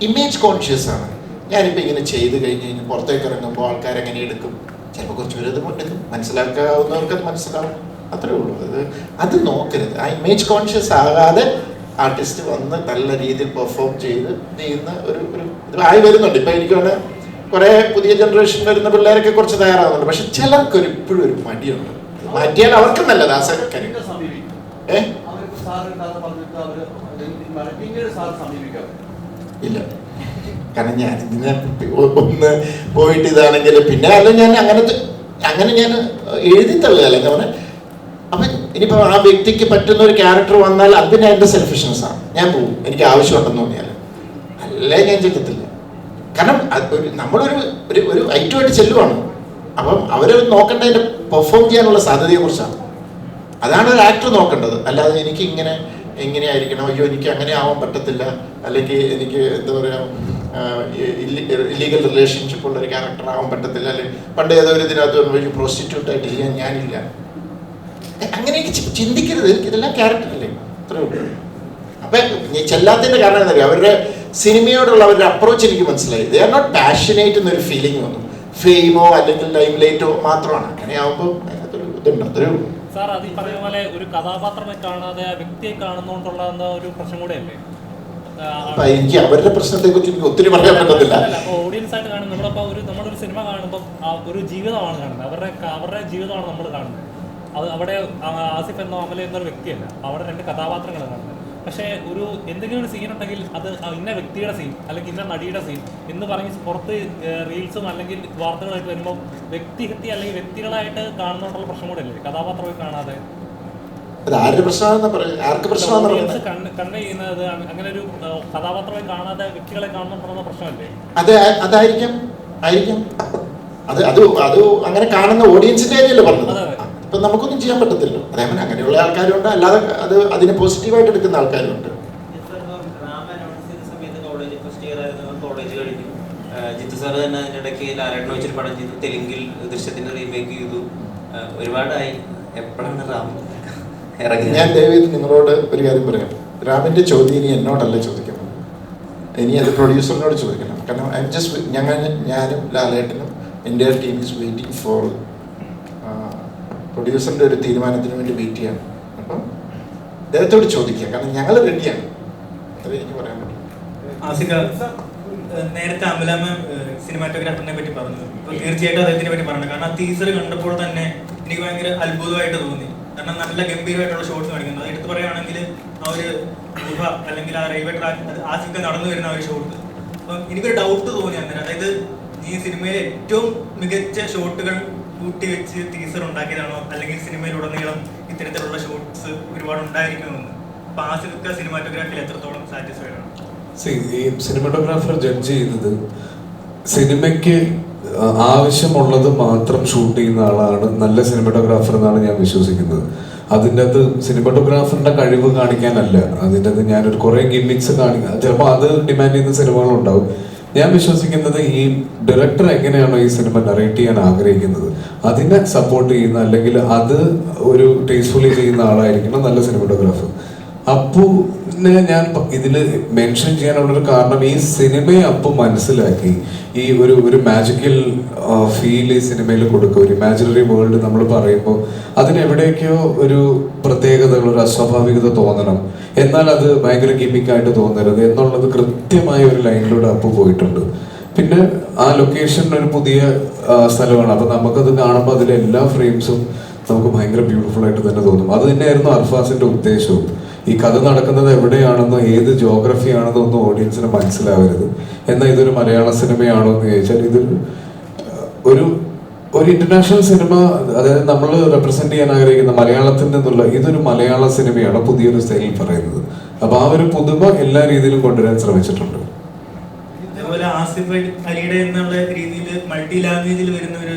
ഇമേജ് കോൺഷ്യസ് ആണ്. ഞാനിപ്പോൾ ഇങ്ങനെ ചെയ്ത് കഴിഞ്ഞ് പുറത്തേക്ക് ഇറങ്ങുമ്പോൾ ആൾക്കാരെങ്ങനെ എടുക്കും, ചിലപ്പോൾ കുറച്ച് പേര് അത് എടുക്കും, മനസ്സിലാക്കാവുന്നവർക്ക് അത് മനസ്സിലാവും, അത്രേ ഉള്ളൂ. അത് നോക്കരുത്. ആ ഇമേജ് കോൺഷ്യസ് ആകാതെ ആർട്ടിസ്റ്റ് വന്ന് നല്ല രീതിയിൽ പെർഫോം ചെയ്യുന്ന ഒരു ഇത് ആയി വരുന്നുണ്ട്. ഇപ്പം എനിക്ക് തോന്നുന്നു കുറേ പുതിയ ജനറേഷൻ വരുന്ന പിള്ളേരൊക്കെ കുറച്ച് തയ്യാറാവുന്നുണ്ട്. പക്ഷെ ചിലർക്ക് ഇപ്പോഴും ഒരു മടിയുണ്ട്. മാറ്റിയാൽ അവർക്ക് നല്ലത്. ഇല്ല, കാരണം ഞാൻ ഇതിനെ ഒന്ന് പോയിട്ട് ഇതാണെങ്കിൽ പിന്നെ അല്ല ഞാൻ അങ്ങനെ ഞാൻ എഴുതി തള്ളുക അല്ലെങ്കിൽ അവനെ. അപ്പം ഇനിയിപ്പോൾ ആ വ്യക്തിക്ക് പറ്റുന്ന ഒരു ക്യാരക്ടർ വന്നാൽ അതിന് എൻ്റെ സെൽഫിഷ്നെസ് ആണ്. ഞാൻ പോവും, എനിക്ക് ആവശ്യമുണ്ടെന്ന് തോന്നിയാൽ, അല്ലേ ഞാൻ ചെയ്യത്തില്ല. കാരണം നമ്മളൊരു ഒരു ഐറ്റമായിട്ട് ചെല്ലുവാണ്. അപ്പം അവർ നോക്കേണ്ടതിൻ്റെ പെർഫോം ചെയ്യാനുള്ള സാധ്യതയെക്കുറിച്ചാണ്. അതാണ് ഒരു ആക്ടർ നോക്കേണ്ടത്. അല്ലാതെ എനിക്ക് എങ്ങനെയായിരിക്കണം, അയ്യോ എനിക്ക് അങ്ങനെ ആവാൻ പറ്റത്തില്ല, അല്ലെങ്കിൽ എനിക്ക് എന്താ പറയുക ഇല്ലീഗൽ റിലേഷൻഷിപ്പ് ഉള്ള ഒരു ക്യാരക്ടർ ആവാൻ പറ്റത്തില്ല, അല്ലെങ്കിൽ പണ്ട് ഏതോ ഒരു ഇതിനകത്ത് പ്രോസ്റ്റിറ്റ്യൂട്ടായിട്ട് ചെയ്യാൻ ഞാനില്ല. അങ്ങനെയൊക്കെ ചിന്തിക്കരുത്. ഇതെല്ലാം ക്യാരക്ടറല്ലേ, അത്രേ ഉള്ളൂ. അപ്പം ചെല്ലാത്തതിൻ്റെ കാരണം എന്താ പറയുക, അവരുടെ സിനിമയോടുള്ള അവരുടെ അപ്രോച്ച് എനിക്ക് മനസ്സിലായി. ദേ ആർ നോട്ട് പാഷനേറ്റ് എന്നൊരു ഫീലിംഗ് വന്നു. ഫെയിമോ അല്ലെങ്കിൽ ലൈം ലൈറ്റോ മാത്രമാണ്. അങ്ങനെയാവുമ്പോൾ അതിനകത്തൊരു ഇതുണ്ട്, അത്രേ ഉള്ളൂ. സാർ, അത് ഈ പറയുന്ന പോലെ ഒരു കഥാപാത്രത്തെ കാണാതെ ആ വ്യക്തിയെ കാണുന്നോണ്ടുള്ള ഒരു പ്രശ്നം കൂടെയല്ലേ? അപ്പൊ എനിക്ക് അവരുടെ പ്രശ്നത്തെ കുറിച്ച് എനിക്ക് ഒത്തിരി പറയാൻ പറ്റത്തില്ല. ഓഡിയൻസ് ആയിട്ട് കാണുന്നത് നമ്മളൊരു സിനിമ കാണുമ്പോൾ ഒരു ജീവിതമാണ് കാണുന്നത്. അവരുടെ ജീവിതമാണ് നമ്മൾ കാണുന്നത്. അത് അവിടെ ആസിഫ് എന്നോ അമല എന്നൊരു വ്യക്തിയല്ല, അവിടെ 2 കഥാപാത്രങ്ങളാണ് കാണുന്നത്. പക്ഷേ എന്തെങ്കിലും ഒരു സീൻ ഉണ്ടെങ്കിൽ അത് ഇന്ന വ്യക്തിയുടെ സീൻ അല്ലെങ്കിൽ ഇന്ന നടിയുടെ സീൻ എന്ന് പറഞ്ഞ് പുറത്ത് റീൽസും അല്ലെങ്കിൽ വാർത്തകളായിട്ട് വരുമ്പോൾ വ്യക്തിഹത്യ അല്ലെങ്കിൽ വ്യക്തികളായിട്ട് കാണുന്നോണ്ടുള്ള പ്രശ്നം കൂടെ അല്ലേ കഥാപാത്രമായി കാണാതെ? ആരുടെ പ്രശ്നമാണെന്ന് പറയുന്നത്? ആർക്ക് പ്രശ്നമാണെന്ന് കൺവേ ചെയ്യുന്നത് അങ്ങനെ ഒരു കഥാപാത്രമായി കാണാതെ വ്യക്തികളെ കാണുന്ന പ്രശ്നമല്ലേ? അതായിരിക്കും. അത് അങ്ങനെ കാണുന്ന ഓഡിയൻസിന്റെ കാര്യമല്ലേ പറഞ്ഞത്. ഇപ്പം നമുക്കൊന്നും ചെയ്യാൻ പറ്റത്തില്ലോ. അതേപോലെ അങ്ങനെയുള്ള ആൾക്കാരുണ്ട്, അല്ലാതെ അതിനെ പോസിറ്റീവായിട്ട് എടുക്കുന്ന ആൾക്കാരുണ്ട്. ജിത്തു സാർ തന്നെ അതിനിടയ്ക്ക് ലാലേട്ടനെ വെച്ചൊരു പടം ചെയ്തു, തെലുങ്കിൽ ദൃശ്യത്തിന്റെ റീമേക്ക് ചെയ്തു. ഒരുപാടായി. എപ്പോഴാണ് റാം ഇറങ്ങി? ഞാൻ ദയവേത് നിങ്ങളോട് ഒരു കാര്യം പറയാം. റാമിന്റെ ചോദ്യം ഇനി എന്നോടല്ല ചോദിക്കണം, ഇനി അത് പ്രൊഡ്യൂസറിനോട് ചോദിക്കണം. കാരണം ഞാനും ലാലേട്ടനും എൻ്റെ ടീം ഈസ് വെയിറ്റിംഗ് ഫോർ പ്രൊഡ്യൂസറിൻ്റെ ഒരു തീരുമാനത്തിന് വേണ്ടി വെയിറ്റ് ചെയ്യണം. അപ്പം അദ്ദേഹത്തോട് ചോദിക്കുക, കാരണം ഞങ്ങൾ റെഡിയാണ്. അത്രേ എനിക്ക് പറയാൻ പറ്റും. നേരത്തെ അമല മാം സിനിമാറ്റോഗ്രാഫറിനെ പറ്റി പറഞ്ഞു. അപ്പോൾ തീർച്ചയായിട്ടും അദ്ദേഹത്തിനെ പറ്റി പറഞ്ഞു. കാരണം ആ ടീസർ കണ്ടപ്പോൾ തന്നെ എനിക്ക് ഭയങ്കര അത്ഭുതമായിട്ട് തോന്നി. കാരണം നല്ല ഗംഭീരമായിട്ടുള്ള ഷോട്ട്സ് കാണിക്കുന്നത്. അത് എടുത്ത് പറയുകയാണെങ്കിൽ ആ ഒരു ഗുഹ അല്ലെങ്കിൽ ആ റെയിൽവേ ട്രാക്ക് ആസിഫൊക്കെ നടന്നു വരുന്ന ആ ഒരു ഷോട്ട്. അപ്പം എനിക്കൊരു ഡൗട്ട് തോന്നി അന്നേരം, അതായത് ഈ സിനിമയിലെ ഏറ്റവും മികച്ച ഷോട്ടുകൾ കൂട്ടി വെച്ച് ടീസർ ഉണ്ടാക്കിയതാണോ, അല്ലെങ്കിൽ സിനിമയിലുടനീളം ഇത്തരത്തിലുള്ള ഷോട്ട്സ് ഒരുപാട് ഉണ്ടായിരിക്കുമെന്ന്. അപ്പൊ ആസിഫൊക്കെ സിനിമാറ്റോഗ്രാഫിയിൽ എത്രത്തോളം സാറ്റിസ്ഫൈഡ് ആണ്? ഈ സിനിമാറ്റോഗ്രാഫർ ജഡ്ജ് ചെയ്യുന്നത് സിനിമയ്ക്ക് ആവശ്യമുള്ളത് മാത്രം ഷൂട്ട് ചെയ്യുന്ന ആളാണ് നല്ല സിനിമാറ്റോഗ്രാഫർ എന്നാണ് ഞാൻ വിശ്വസിക്കുന്നത്. അതിൻ്റെ അത് സിനിമാറ്റോഗ്രാഫറിന്റെ കഴിവ് കാണിക്കാനല്ല, അതിൻ്റെ അത് ഞാനൊരു കുറേ ഗിമ്മിക്സ് കാണിക്കുക, ചിലപ്പോൾ അത് ഡിമാൻഡ് ചെയ്യുന്ന സിനിമകളുണ്ടാവും. ഞാൻ വിശ്വസിക്കുന്നത് ഈ ഡയറക്ടർ എങ്ങനെയാണോ ഈ സിനിമ നറേറ്റ് ചെയ്യാൻ ആഗ്രഹിക്കുന്നത് അതിനെ സപ്പോർട്ട് ചെയ്യുന്ന, അല്ലെങ്കിൽ അത് ഒരു ടേസ്റ്റ്ഫുള്ളി ചെയ്യുന്ന ആളായിരിക്കണം നല്ല സിനിമാറ്റോഗ്രാഫർ. അപ്പുവിനെ ഞാൻ ഇതിൽ മെൻഷൻ ചെയ്യാനുള്ളൊരു കാരണം, ഈ സിനിമയെ അപ്പു മനസ്സിലാക്കി ഈ ഒരു മാജിക്കൽ ഫീൽ ഈ സിനിമയിൽ കൊടുക്കുക. ഒരു ഇമാജിനറി വേൾഡ് നമ്മൾ പറയുമ്പോൾ അതിനെവിടേക്കോ ഒരു പ്രത്യേകതകൾ, ഒരു അസ്വാഭാവികത തോന്നണം, എന്നാൽ അത് ഭയങ്കര ഗിമിക്കായിട്ട് തോന്നരുത് എന്നുള്ളത് കൃത്യമായ ഒരു ലൈനിലൂടെ അപ്പു പോയിട്ടുണ്ട്. പിന്നെ ആ ലൊക്കേഷൻ ഒരു പുതിയ സ്ഥലമാണ്, അപ്പം നമുക്കത് കാണുമ്പോൾ അതിലെ എല്ലാ ഫ്രെയിംസും നമുക്ക് ഭയങ്കര ബ്യൂട്ടിഫുൾ ആയിട്ട് തന്നെ തോന്നും. അത് തന്നെയായിരുന്നു അർഫാസിന്റെ ഉദ്ദേശവും. ഈ കഥ നടക്കുന്നത് എവിടെയാണെന്നോ ഏത് ജോഗ്രഫി ആണെന്നോ ഒന്നും ഓഡിയൻസിന് മനസ്സിലാവരുത്. എന്നാൽ ഇതൊരു മലയാള സിനിമയാണോ എന്ന് ചോദിച്ചാൽ ഇതൊരു ഒരു ഇന്റർനാഷണൽ സിനിമ, അതായത് നമ്മൾ റെപ്രസെന്റ് ചെയ്യാൻ ആഗ്രഹിക്കുന്ന മലയാളത്തിൽ നിന്നുള്ള ഇതൊരു മലയാള സിനിമയാണ് പുതിയൊരു സ്റ്റൈലിൽ പറയുന്നത്. അപ്പൊ ആ ഒരു പുതുമ എല്ലാ രീതിയിലും കൊണ്ടുവരാൻ ശ്രമിച്ചിട്ടുണ്ട്. അതേപോലെ ആസിഫ് അലിയുടെ എന്നുള്ള രീതിയിൽ മൾട്ടി ലാംഗ്വേജിൽ വരുന്ന ഒരു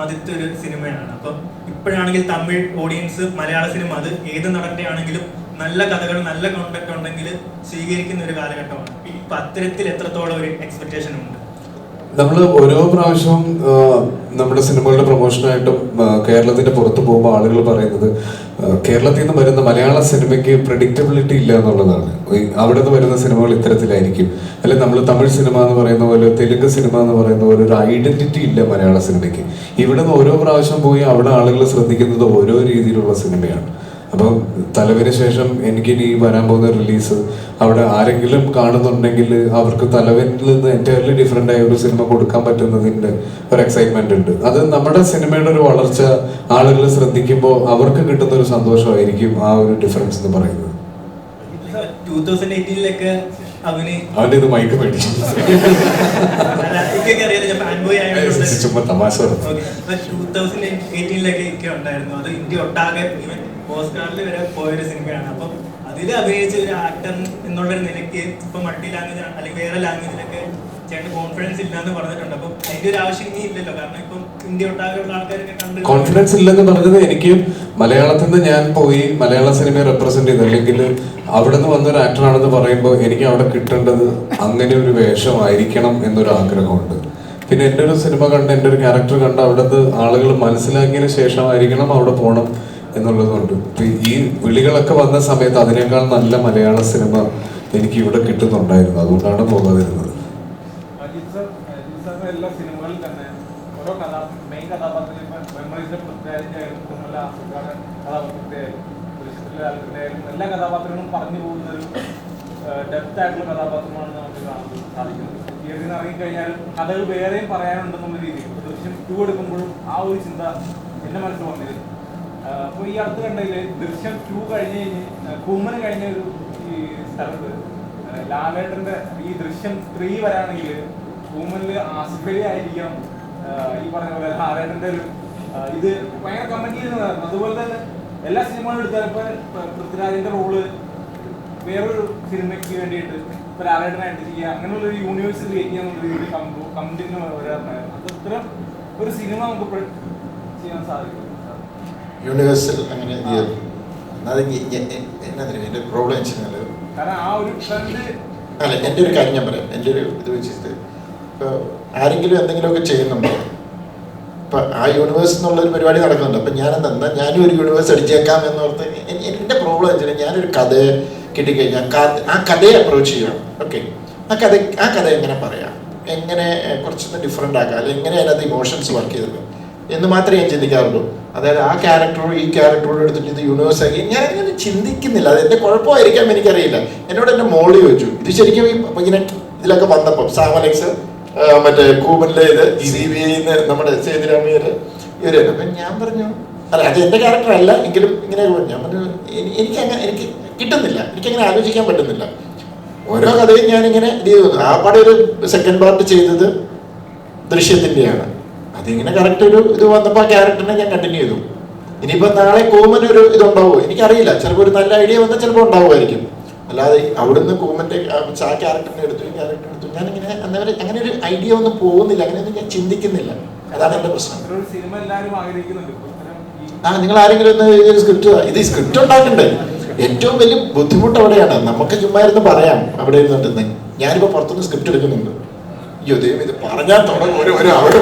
ആദ്യത്തെ ഒരു സിനിമയാണ്. അപ്പം ഇപ്പോഴാണെങ്കിൽ തമിഴ് ഓഡിയൻസ് മലയാള സിനിമ അത് ഏത് നടന്റെ ആണെങ്കിലും നല്ല കഥകൾ, നല്ല കോണ്ടന്റ് ഉണ്ടെങ്കിൽ സ്വീകരിക്കുന്ന ഒരു കാലഘട്ടമാണ്. ഇപ്പൊ അത്തരത്തിൽ എത്രത്തോളം ഒരു എക്സ്പെക്ടേഷൻ ഉണ്ട്? നമ്മൾ ഓരോ പ്രാവശ്യവും നമ്മുടെ സിനിമകളുടെ പ്രൊമോഷനായിട്ടും കേരളത്തിന്റെ പുറത്ത് പോകുമ്പോൾ ആളുകൾ പറയുന്നത് കേരളത്തിൽ നിന്ന് വരുന്ന മലയാള സിനിമയ്ക്ക് പ്രെഡിക്റ്റബിലിറ്റി ഇല്ല എന്നുള്ളതാണ്. അവിടെ നിന്ന് വരുന്ന സിനിമകൾ ഇത്തരത്തിലായിരിക്കും, അല്ലെങ്കിൽ നമ്മൾ തമിഴ് സിനിമ എന്ന് പറയുന്ന പോലെ, തെലുങ്ക് സിനിമ എന്ന് പറയുന്ന പോലെ ഒരു ഐഡന്റിറ്റി ഇല്ല മലയാള സിനിമയ്ക്ക്. ഇവിടെ നിന്ന് ഓരോ പ്രാവശ്യം പോയി അവിടെ ആളുകൾ ശ്രദ്ധിക്കുന്നത് ഓരോ രീതിയിലുള്ള സിനിമയാണ്. അപ്പം തലവിന് ശേഷം എനിക്കിനി വരാൻ പോകുന്ന റിലീസ് അവിടെ ആരെങ്കിലും കാണുന്നുണ്ടെങ്കിൽ അവർക്ക് തലവനിൽ നിന്ന് എൻറ്റയർലി ഡിഫറെൻ്റ് ആയ ഒരു സിനിമ കൊടുക്കാൻ പറ്റുന്നതിൻ്റെ ഒരു എക്സൈറ്റ്മെന്റ് ഉണ്ട്. അത് നമ്മുടെ സിനിമയുടെ ഒരു വളർച്ച ആളുകൾ ശ്രദ്ധിക്കുമ്പോൾ അവർക്ക് കിട്ടുന്ന ഒരു സന്തോഷമായിരിക്കും ആ ഒരു ഡിഫറൻസ് എന്ന് പറയുന്നത്. 2018-ലൊക്കെ അവന്റെ ഇത് മൈക്ക് മേടിച്ചു ചുമ്മാ തമാശ. 2018-ലൊക്കെ ഉണ്ടായിരുന്നു, അത് ഇന്ത്യ ഒട്ടാകെ ഈവൻ ഓസ്കാറിൽ വരെ പോയൊരു സിനിമയാണ്. അപ്പം അതിൽ അഭിനയിച്ച ഒരു ആക്ടർ എന്നുള്ളൊരു നിലയ്ക്ക് ഇപ്പൊ മൾട്ടി ലാംഗ്വേജ് അല്ലെങ്കിൽ വേറെ ലാംഗ്വേജിലൊക്കെ ചേട്ടൻ കോൺഫിഡൻസ് ഇല്ലാന്ന് പറഞ്ഞിട്ടുണ്ട്. അപ്പം അതിന്റെ ഒരു ആവശ്യം ഇനി ഇല്ലല്ലോ, കാരണം ഇപ്പം ഇന്ത്യ ഒട്ടാകെയുള്ള ആൾക്കാരൊക്കെ കണ്ട് കോൺഫിഡൻസ് ഇല്ലെന്ന് പറഞ്ഞത് എനിക്ക് മലയാളത്തിൽ നിന്ന് ഞാൻ പോയി മലയാള സിനിമയെ റെപ്രസെന്റ് ചെയ്ത്, അല്ലെങ്കിൽ അവിടെ നിന്ന് വന്നൊരു ആക്ടറാണെന്ന് പറയുമ്പോൾ എനിക്ക് അവിടെ കിട്ടേണ്ടത് അങ്ങനെ ഒരു വേഷമായിരിക്കണം എന്നൊരു ആഗ്രഹമുണ്ട്. പിന്നെ എൻ്റെ ഒരു സിനിമ കണ്ട്, എൻ്റെ ഒരു ക്യാരക്ടർ കണ്ട് അവിടുത്തെ ആളുകൾ മനസ്സിലാക്കിയതിന് ശേഷമായിരിക്കണം അവിടെ പോകണം എന്നുള്ളതുകൊണ്ട് ഈ വിളികളൊക്കെ വന്ന സമയത്ത് അതിനേക്കാൾ നല്ല മലയാള സിനിമ എനിക്ക് ഇവിടെ കിട്ടുന്നുണ്ടായിരുന്നു, അതുകൊണ്ടാണ് പോകാതിരുന്നത്. എല്ലാ സിനിമകളിൽ തന്നെ ഓരോ മെയിൻ കഥാപാത്രത്തിൽ മെമ്മറീസിന്റെ പ്രത്യേകതയായാലും കഥാപാത്രത്തെയായാലും എല്ലാ കഥാപാത്രങ്ങളും പറഞ്ഞു പോകുന്ന ഒരു ഡെപ്ത് ആയിട്ടുള്ള കഥാപാത്രമാണ് നമുക്ക് കാണാൻ സാധിക്കുന്നത്. തിയേറ്ററിൽ നിന്ന് ഇറങ്ങിക്കഴിഞ്ഞാലും കഥകൾ വേറെയും പറയാനുണ്ടെന്നുള്ള രീതിയിൽ ദൃശ്യം 2 എടുക്കുമ്പോഴും ആ ഒരു ചിന്ത എന്റെ മനസ്സിൽ വന്നിരുന്നു. അപ്പോൾ ഈ അടുത്ത് കണ്ടതിൽ ദൃശ്യം 2 കഴിഞ്ഞ് കൂമന് കഴിഞ്ഞ ഒരു ഈ സ്ഥലത്ത് ലാലേട്ടന്റെ ഈ ദൃശ്യം 3 വരാണെങ്കിൽ കൂമനിൽ ആസിഫ് അലി ആയിരിക്കണം ഈ പറഞ്ഞ പോലെ ലാലേട്ടന്റെ ഒരു ഇത് ഭയങ്കര കമന്റ് ചെയ്യുന്നതായിരുന്നു. അതുപോലെ തന്നെ എല്ലാ സിനിമകളും എടുത്താലും ഇപ്പൊ പൃഥ്വിരാജിന്റെ റോള് വേറൊരു സിനിമയ്ക്ക് വേണ്ടിയിട്ട് ഇപ്പൊ ലാലേട്ടനായിട്ട് ചെയ്യുക, അങ്ങനെയുള്ള ഒരു യൂണിവേഴ്സ് ക്രിയേറ്റ് ചെയ്യാന്നുള്ള രീതിയിൽ കമന്റിന് വരാറുണ്ടായിരുന്നു. അത് ഇത്തരം ഒരു സിനിമ നമുക്ക് ചെയ്യാൻ സാധിക്കും. യൂണിവേഴ്സൽ അങ്ങനെ എൻ്റെ പ്രോബ്ലം വെച്ചാൽ കാരണം ആ ഒരു അല്ല, എൻ്റെ ഒരു കാര്യം ഞാൻ പറയാം. എൻ്റെ ഒരു ഇത് വെച്ചിട്ട് ഇപ്പോൾ ആരെങ്കിലും എന്തെങ്കിലുമൊക്കെ ചെയ്യുന്നുണ്ടോ, ഇപ്പം ആ യൂണിവേഴ്സ് എന്നുള്ളൊരു പരിപാടി നടക്കുന്നുണ്ട്. അപ്പം ഞാനെന്താ ഞാനും ഒരു യൂണിവേഴ്സ് അടിച്ചേക്കാം എന്നോർത്ത് എൻ്റെ പ്രോബ്ലം വെച്ചാൽ ഞാനൊരു കഥയെ കിട്ടിക്കഴിഞ്ഞാൽ ആ കഥയെ അപ്രോച്ച് ചെയ്യണം. ഓക്കെ, ആ കഥ എങ്ങനെ പറയാം, എങ്ങനെ കുറച്ചൊന്ന് ഡിഫറെൻ്റ് ആക്കാം, അല്ലെങ്കിൽ എങ്ങനെ അതിനകത്ത് ഇമോഷൻസ് വർക്ക് ചെയ്തിട്ടുണ്ട് എന്ന് മാത്രമേ ഞാൻ ചിന്തിക്കാറുള്ളൂ. അതായത് ആ ക്യാരക്ടറോ ഈ ക്യാരക്ടറോട് എടുത്തിട്ട് ഇത് യൂണിവേഴ്സ് ആക്കി ഞാൻ അങ്ങനെ ചിന്തിക്കുന്നില്ല. അത് എൻ്റെ കുഴപ്പമായിരിക്കാം, എനിക്കറിയില്ല. എന്നോട് എൻ്റെ മോളി ചോദിച്ചു ഇത് ശരിക്കും ഇങ്ങനെ ഇതിലൊക്കെ വന്നപ്പം സാമലക്സ് മറ്റേ കൂബനിലെ ഇത് CBI നമ്മുടെ സേതുരാമയ്യർ ഇവര്. അപ്പം ഞാൻ പറഞ്ഞു അല്ല അത് എൻ്റെ ക്യാരക്ടർ അല്ല എങ്കിലും ഇങ്ങനെ ഞാൻ പറഞ്ഞു എനിക്ക് കിട്ടുന്നില്ല, എനിക്കങ്ങനെ ആലോചിക്കാൻ പറ്റുന്നില്ല. ഓരോ കഥയും ഞാനിങ്ങനെ ഇത് ചെയ്യുന്നു. ആ പാടെ ഒരു സെക്കൻഡ് പാർട്ട് ചെയ്തത് ദൃശ്യത്തിൻ്റെയാണ്. അതിങ്ങനെ കറക്റ്റ് ഒരു ഇത് വന്നപ്പോൾ ആ ക്യാരക്ടറിനെ ഞാൻ കണ്ടിന്യൂ ചെയ്തു. ഇനിയിപ്പോൾ നാളെ കൂമൻ ഒരു ഇതുണ്ടാവുമോ എനിക്കറിയില്ല. ചിലപ്പോൾ ഒരു നല്ല ഐഡിയ വന്നാൽ ചിലപ്പോൾ ഉണ്ടാവുമായിരിക്കും. അല്ലാതെ അവിടുന്ന് കൂമൻ്റെ ആ ക്യാരക്ടറിനെ എടുത്തു ഞാനിങ്ങനെ അന്നേരം അങ്ങനെ ഒരു ഐഡിയ ഒന്നും പോകുന്നില്ല, അങ്ങനെയൊന്നും ഞാൻ ചിന്തിക്കുന്നില്ല. അതാണ് എൻ്റെ പ്രശ്നം. സിനിമ എല്ലാവരും ആഗ്രഹിക്കുന്നുണ്ട്. നിങ്ങൾ ആരെങ്കിലും ഒന്ന് ഇതൊരു സ്ക്രിപ്റ്റ്, ഇത് സ്ക്രിപ്റ്റ് ഉണ്ടാക്കണ്ടേ? ഏറ്റവും വലിയ ബുദ്ധിമുട്ട് അവിടെയാണ്. നമുക്ക് ചുമ്മാ ഇരുന്ന് പറയാം അവിടെ ഇരുന്നിട്ട്. ഞാനിപ്പോൾ പുറത്തുനിന്ന് സ്ക്രിപ്റ്റ് എടുക്കുന്നുണ്ട്. അയ്യോ ദൈവം ഇത് പറഞ്ഞാൽ തുടങ്ങും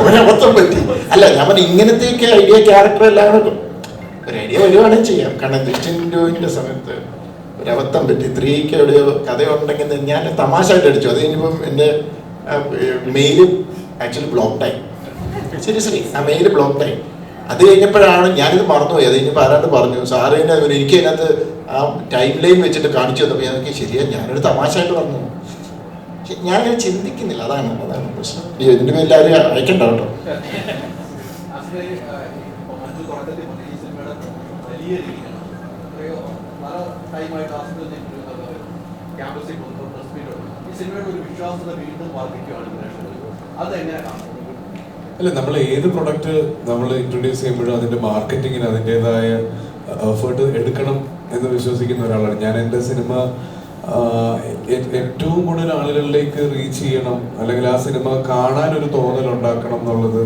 ഒരബദ്ധം പറ്റി. അല്ല ഞാൻ പറഞ്ഞ ഇങ്ങനത്തെയൊക്കെ ഐഡിയ ക്യാരക്ടർ എല്ലാം ഒരു ഐഡിയ വരുവാണെങ്കിൽ ചെയ്യാം. കാരണം ദൃഷ്ടിൻ്റെ സമയത്ത് ഒരബദ്ധം പറ്റി. 3ക്ക് എവിടെയോ കഥയുണ്ടെങ്കിൽ ഞാൻ തമാശയായിട്ട് അടിച്ചു. അത് കഴിഞ്ഞപ്പം എൻ്റെ മെയില് ആക്ച്വലി ബ്ലോക്ക്ഡായി. സീരിയസ്ലി ആ മെയില് ബ്ലോക്ക്ഡായി. അത് കഴിഞ്ഞപ്പോഴാണ് ഞാനിത് മറന്നുപോയി. അത് കഴിഞ്ഞപ്പോൾ ആരാണ്ട് പറഞ്ഞു സാറ് തന്നെ എനിക്ക് അതിനകത്ത് ആ ടൈം ലൈൻ വെച്ചിട്ട് കാണിച്ചു തന്നപ്പോൾ ഞാൻ ശരിയാ ഞാനൊരു തമാശയായിട്ട് പറഞ്ഞു. ഞാനങ്ങനെ ചിന്തിക്കുന്നില്ല. അതാണ് പ്രശ്നം. ഇതിൻ്റെ പേരിൽ ആരും അയക്കണ്ട കേട്ടോ. അല്ല നമ്മൾ ഏത് പ്രൊഡക്റ്റ് നമ്മൾ ഇൻട്രൊഡ്യൂസ് ചെയ്യുമ്പോഴും അതിന്റെ മാർക്കറ്റിങ്ങിന് അതിൻ്റെതായ എഫേർട്ട് എടുക്കണം എന്ന് വിശ്വസിക്കുന്ന ഒരാളാണ് ഞാൻ. എൻ്റെ സിനിമ ഏറ്റവും കൂടുതൽ ആളുകളിലേക്ക് റീച്ച് ചെയ്യണം, അല്ലെങ്കിൽ ആ സിനിമ കാണാനൊരു തോന്നൽ ഉണ്ടാക്കണം എന്നുള്ളത്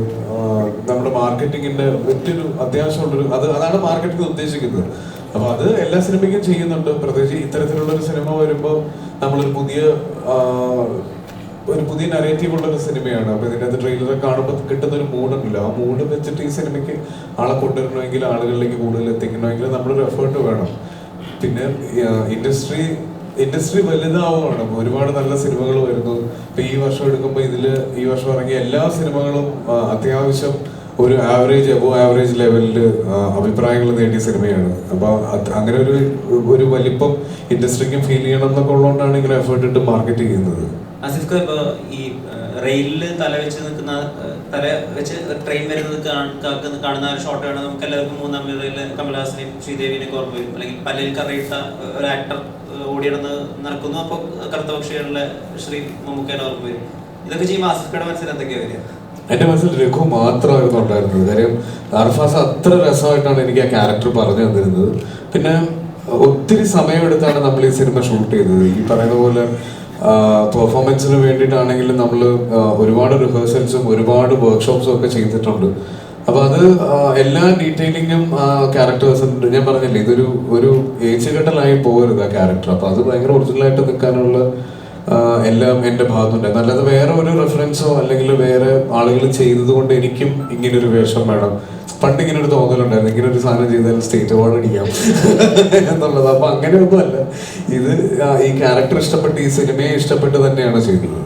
നമ്മുടെ മാർക്കറ്റിങ്ങിന്റെ മറ്റൊരു അത്യാവശ്യമുള്ളൊരു അതാണ് മാർക്കറ്റിംഗ് ഉദ്ദേശിക്കുന്നത്. അപ്പൊ അത് എല്ലാ സിനിമയ്ക്കും ചെയ്യുന്നുണ്ട്. പ്രത്യേകിച്ച് ഇത്തരത്തിലുള്ളൊരു സിനിമ വരുമ്പോൾ നമ്മളൊരു പുതിയ നരേറ്റീവ് ഉള്ള ഒരു സിനിമയാണ്. അപ്പൊ ഇതിൻ്റെ അകത്ത് ട്രെയിലർ കാണുമ്പോൾ കിട്ടുന്ന ഒരു മൂഡുണ്ടല്ലോ, ആ മൂഡ് വെച്ചിട്ട് ഈ സിനിമയ്ക്ക് ആളെ കൊണ്ടുവരണമെങ്കിൽ, ആളുകളിലേക്ക് കൂടുതൽ എത്തിക്കണമെങ്കിൽ നമ്മളൊരു എഫേർട്ട് വേണം. പിന്നെ ഇൻഡസ്ട്രി വലുതാവുകയാണ്. ഒരുപാട് നല്ല സിനിമകൾ വരുന്നു. ഇപ്പൊ ഈ വർഷം എടുക്കുമ്പോൾ ഈ വർഷം ഇറങ്ങിയ എല്ലാ സിനിമകളും അത്യാവശ്യം ഒരു എബോ ആവറേജ് ലെവലിൽ അഭിപ്രായങ്ങൾ നേടിയ സിനിമയാണ്. അപ്പൊ അങ്ങനെ ഒരു വലിപ്പം ഇൻഡസ്ട്രിക്കും ഫീൽ ചെയ്യണം എന്നൊക്കെ ഉള്ളതുകൊണ്ടാണ് ഇങ്ങനെ എഫേർട്ട് ഇട്ട് മാർക്കറ്റ് ചെയ്യുന്നത്. ആസിഫ് ഇപ്പൊ ഈ റെയിലിൽ തല വെച്ച് ട്രെയിൻ വരുന്നത് കാണുന്ന ഒരു ഷോട്ടാണ് നമുക്ക് എല്ലാവർക്കും മൂന്നാം നിരയിലെ കമലഹാസനെയും ശ്രീദേവിനെയും ഓർമ്മ വരും. അല്ലെങ്കിൽ പല്ലിൽ കറയിട്ട ഒരു ആക്ടർ ഓടിയിടന്ന് നടക്കുന്നു, അപ്പൊ കറുത്തപക്ഷികളിലെ ശ്രീ മമ്മൂക്കേനെ ഓർമ്മ വരും. ഇതൊക്കെ ചെയ്യുമ്പോൾ ആസിഫയുടെ മനസ്സിൽ എന്തൊക്കെയാ വരിക? എന്റെ മനസ്സിൽ രഘു മാത്രമായിരുന്നു ഉണ്ടായിരുന്നത്. കാര്യം അർഫാസ് അത്ര രസമായിട്ടാണ് എനിക്ക് ആ ക്യാരക്ടർ പറഞ്ഞു തന്നിരുന്നത്. പിന്നെ ഒത്തിരി സമയമെടുത്താണ് നമ്മൾ ഈ സിനിമ ഷൂട്ട് ചെയ്തത്. ഈ പറയുന്ന പോലെ പെർഫോമൻസിന് വേണ്ടിയിട്ടാണെങ്കിലും നമ്മൾ ഒരുപാട് റിഹേഴ്സൽസും ഒരുപാട് വർക്ക്ഷോപ്സും ഒക്കെ ചെയ്തിട്ടുണ്ട്. അപ്പൊ അത് എല്ലാ ഡീറ്റെയിലിങ്ങും ക്യാരക്ടേഴ്സ് ഞാൻ പറഞ്ഞില്ലേ, ഒരു ഏച്ചുകെട്ടലായി പോകരുത് ആ ക്യാരക്ടർ. അപ്പൊ അത് ഭയങ്കര ഒറിജിനലായിട്ട് നിൽക്കാനുള്ള എല്ലാം എൻ്റെ ഭാഗത്തുണ്ടായിരുന്നു. അല്ലാതെ വേറെ ഒരു റെഫറൻസോ അല്ലെങ്കിൽ വേറെ ആളുകൾ ചെയ്തത് കൊണ്ട് എനിക്കും ഇങ്ങനൊരു വേഷം വേണം. പണ്ട് ഇങ്ങനെ ഒരു തോന്നലുണ്ടായിരുന്നു, ഇങ്ങനെ ഒരു സാധനം ചെയ്താൽ സ്റ്റേറ്റ് അവാർഡ് അടിക്കാം എന്നുള്ളത്. അപ്പൊ അങ്ങനെയൊന്നും അല്ല. ഇത് ഈ ക്യാരക്ടർ ഇഷ്ടപ്പെട്ട് ഈ സിനിമയെ ഇഷ്ടപ്പെട്ട് തന്നെയാണ് ചെയ്തത്.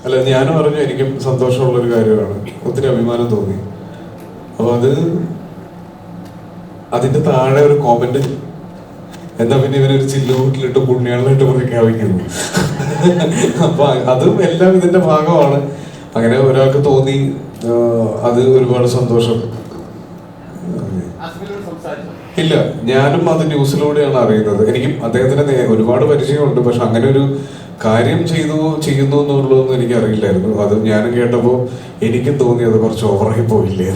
അല്ല ഞാനും പറഞ്ഞു, എനിക്കും സന്തോഷമുള്ളൊരു കാര്യമാണ്, ഒത്തിരി അഭിമാനം തോന്നി. അപ്പൊ അതിന്റെ താഴെ ഒരു കോമന്റ്, എന്താ പിന്നെ ഇവരൊരു ചില്ലുകൂട്ടിലിട്ട് പുണ്യാളിലിട്ട് പ്രഖ്യാപിക്കുന്നു. അപ്പൊ അതും എല്ലാം ഇതിന്റെ ഭാഗമാണ്. അങ്ങനെ ഒരാൾക്ക് തോന്നി, അത് ഒരുപാട് സന്തോഷം. ഇല്ല, ഞാനും അത് ന്യൂസിലൂടെയാണ് അറിയുന്നത്. എനിക്കും അദ്ദേഹത്തിന് ഒരുപാട് പരിചയമുണ്ട്, പക്ഷെ അങ്ങനെ ഒരു കാര്യം ചെയ്യുന്നു എന്നുള്ളതൊന്നും എനിക്ക് അറിയില്ലായിരുന്നു. അത് ഞാനും കേട്ടപ്പോ എനിക്കും തോന്നി അത് കുറച്ച് ഓവറായി പോയില്ലേ.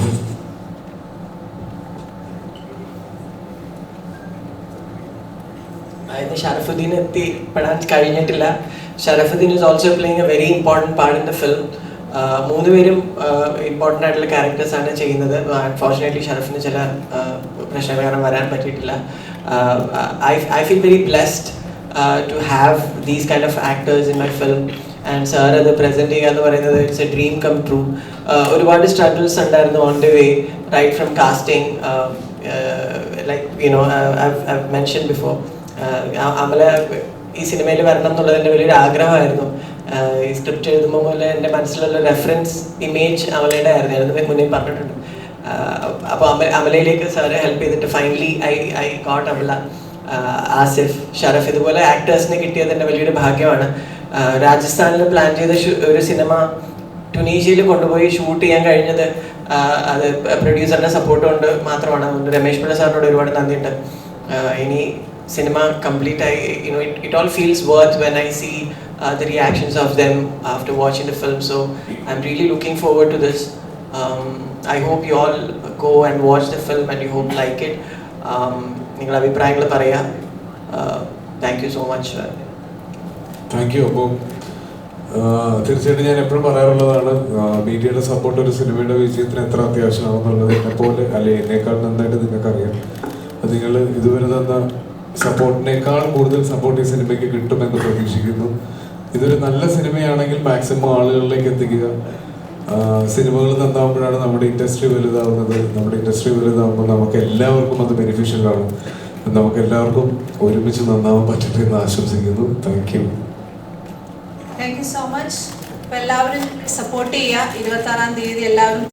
ഷറഫുദ്ദീൻ എത്തിപ്പെടാൻ കഴിഞ്ഞിട്ടില്ല. Sharafudheen is also playing a very important part in the film. മൂന്നുപേരും ഇമ്പോർട്ടൻ്റ് ആയിട്ടുള്ള ക്യാരക്ടേഴ്സ് ആണ് ചെയ്യുന്നത്. അൺഫോർച്ചുനേറ്റ്ലി ഷറഫിന് ചില പ്രശ്നങ്ങൾ കാരണം വരാൻ പറ്റിയിട്ടില്ല. I feel very blessed to have these kind of actors in my film. And sir അത് പ്രസൻറ്റ് ചെയ്യുക എന്ന് പറയുന്നത് it's a dream come true. ഒരുപാട് സ്ട്രഗിൾസ് ഉണ്ടായിരുന്നു on the way, right from casting, like I've mentioned before, Amala ഈ സിനിമയിൽ വരണം എന്നുള്ളത് എൻ്റെ വലിയൊരു ആഗ്രഹമായിരുന്നു. ഈ സ്ക്രിപ്റ്റ് എഴുതുമ്പോൾ പോലെ എൻ്റെ മനസ്സിലുള്ള റെഫറൻസ് ഇമേജ് അമലയുടെ ആയിരുന്നു. ഞാനത് മുന്നേ പറഞ്ഞിട്ടുണ്ട്. അപ്പോൾ അമലയിലേക്ക് സാറ് ഹെൽപ്പ് ചെയ്തിട്ട് finally I got Amala. Asif, Sharaf, ഇതുപോലെ ആക്ടേഴ്സിനെ കിട്ടിയത് എൻ്റെ വലിയൊരു ഭാഗ്യമാണ്. രാജസ്ഥാനിൽ പ്ലാൻ ചെയ്ത ഒരു സിനിമ ടുണീഷ്യയിൽ കൊണ്ടുപോയി ഷൂട്ട് ചെയ്യാൻ കഴിഞ്ഞത് അത് പ്രൊഡ്യൂസറിൻ്റെ സപ്പോർട്ട് കൊണ്ട് മാത്രമാണ്. അതുകൊണ്ട് രമേശ് പിള്ള സാറിനോട് ഒരുപാട് നന്ദിയുണ്ട്. ഇനി സിനിമ കംപ്ലീറ്റ് ആയി, it all feels worth when I see the reactions of them after watching the film. So I'm really looking forward to this. I hope you all go and watch the film and you hope like it. നിങ്ങളുടെ അഭിപ്രായങ്ങൾ പറയാം. Thank you so much. Thank you. അപ്പോൾ തീർച്ചയായിട്ടും ഞാൻ എപ്പോഴും പറയാറുള്ളതാണ്, മീഡിയയുടെ support ഒരു സിനിമയുടെ വിജയത്തിന് എത്ര അത്യാവശ്യമാണെന്നുള്ളത് എന്നെപ്പോലെ അല്ലെ എന്നേക്കാൾ നന്നായിട്ട് നിങ്ങൾക്കറിയാം. അത് നിങ്ങൾ ഇതുവരെ തന്ന സപ്പോർട്ടിനേക്കാൾ കൂടുതൽ സപ്പോർട്ട് ഈ സിനിമയ്ക്ക് കിട്ടുമെന്ന് പ്രതീക്ഷിക്കുന്നു. ഇതൊരു നല്ല സിനിമയാണെങ്കിൽ മാക്സിമം ആളുകളിലേക്ക് എത്തിക്കുക. സിനിമകൾ നന്നാവുമ്പോഴാണ് നമ്മുടെ ഇൻഡസ്ട്രി വലുതാവുന്നത്. നമ്മുടെ ഇൻഡസ്ട്രി വലുതാവുമ്പോൾ നമുക്ക് എല്ലാവർക്കും അത് ബെനിഫിഷ്യലാണ്. നമുക്ക് എല്ലാവർക്കും ഒരുമിച്ച് നന്നാവാൻ പറ്റട്ടെ എന്ന് ആശംസിക്കുന്നു. Thank you. Thank you so much. അപ്പോൾ എല്ലാവരും സപ്പോർട്ട് ചെയ്യുക. 26-ാം തീയതി എല്ലാവരും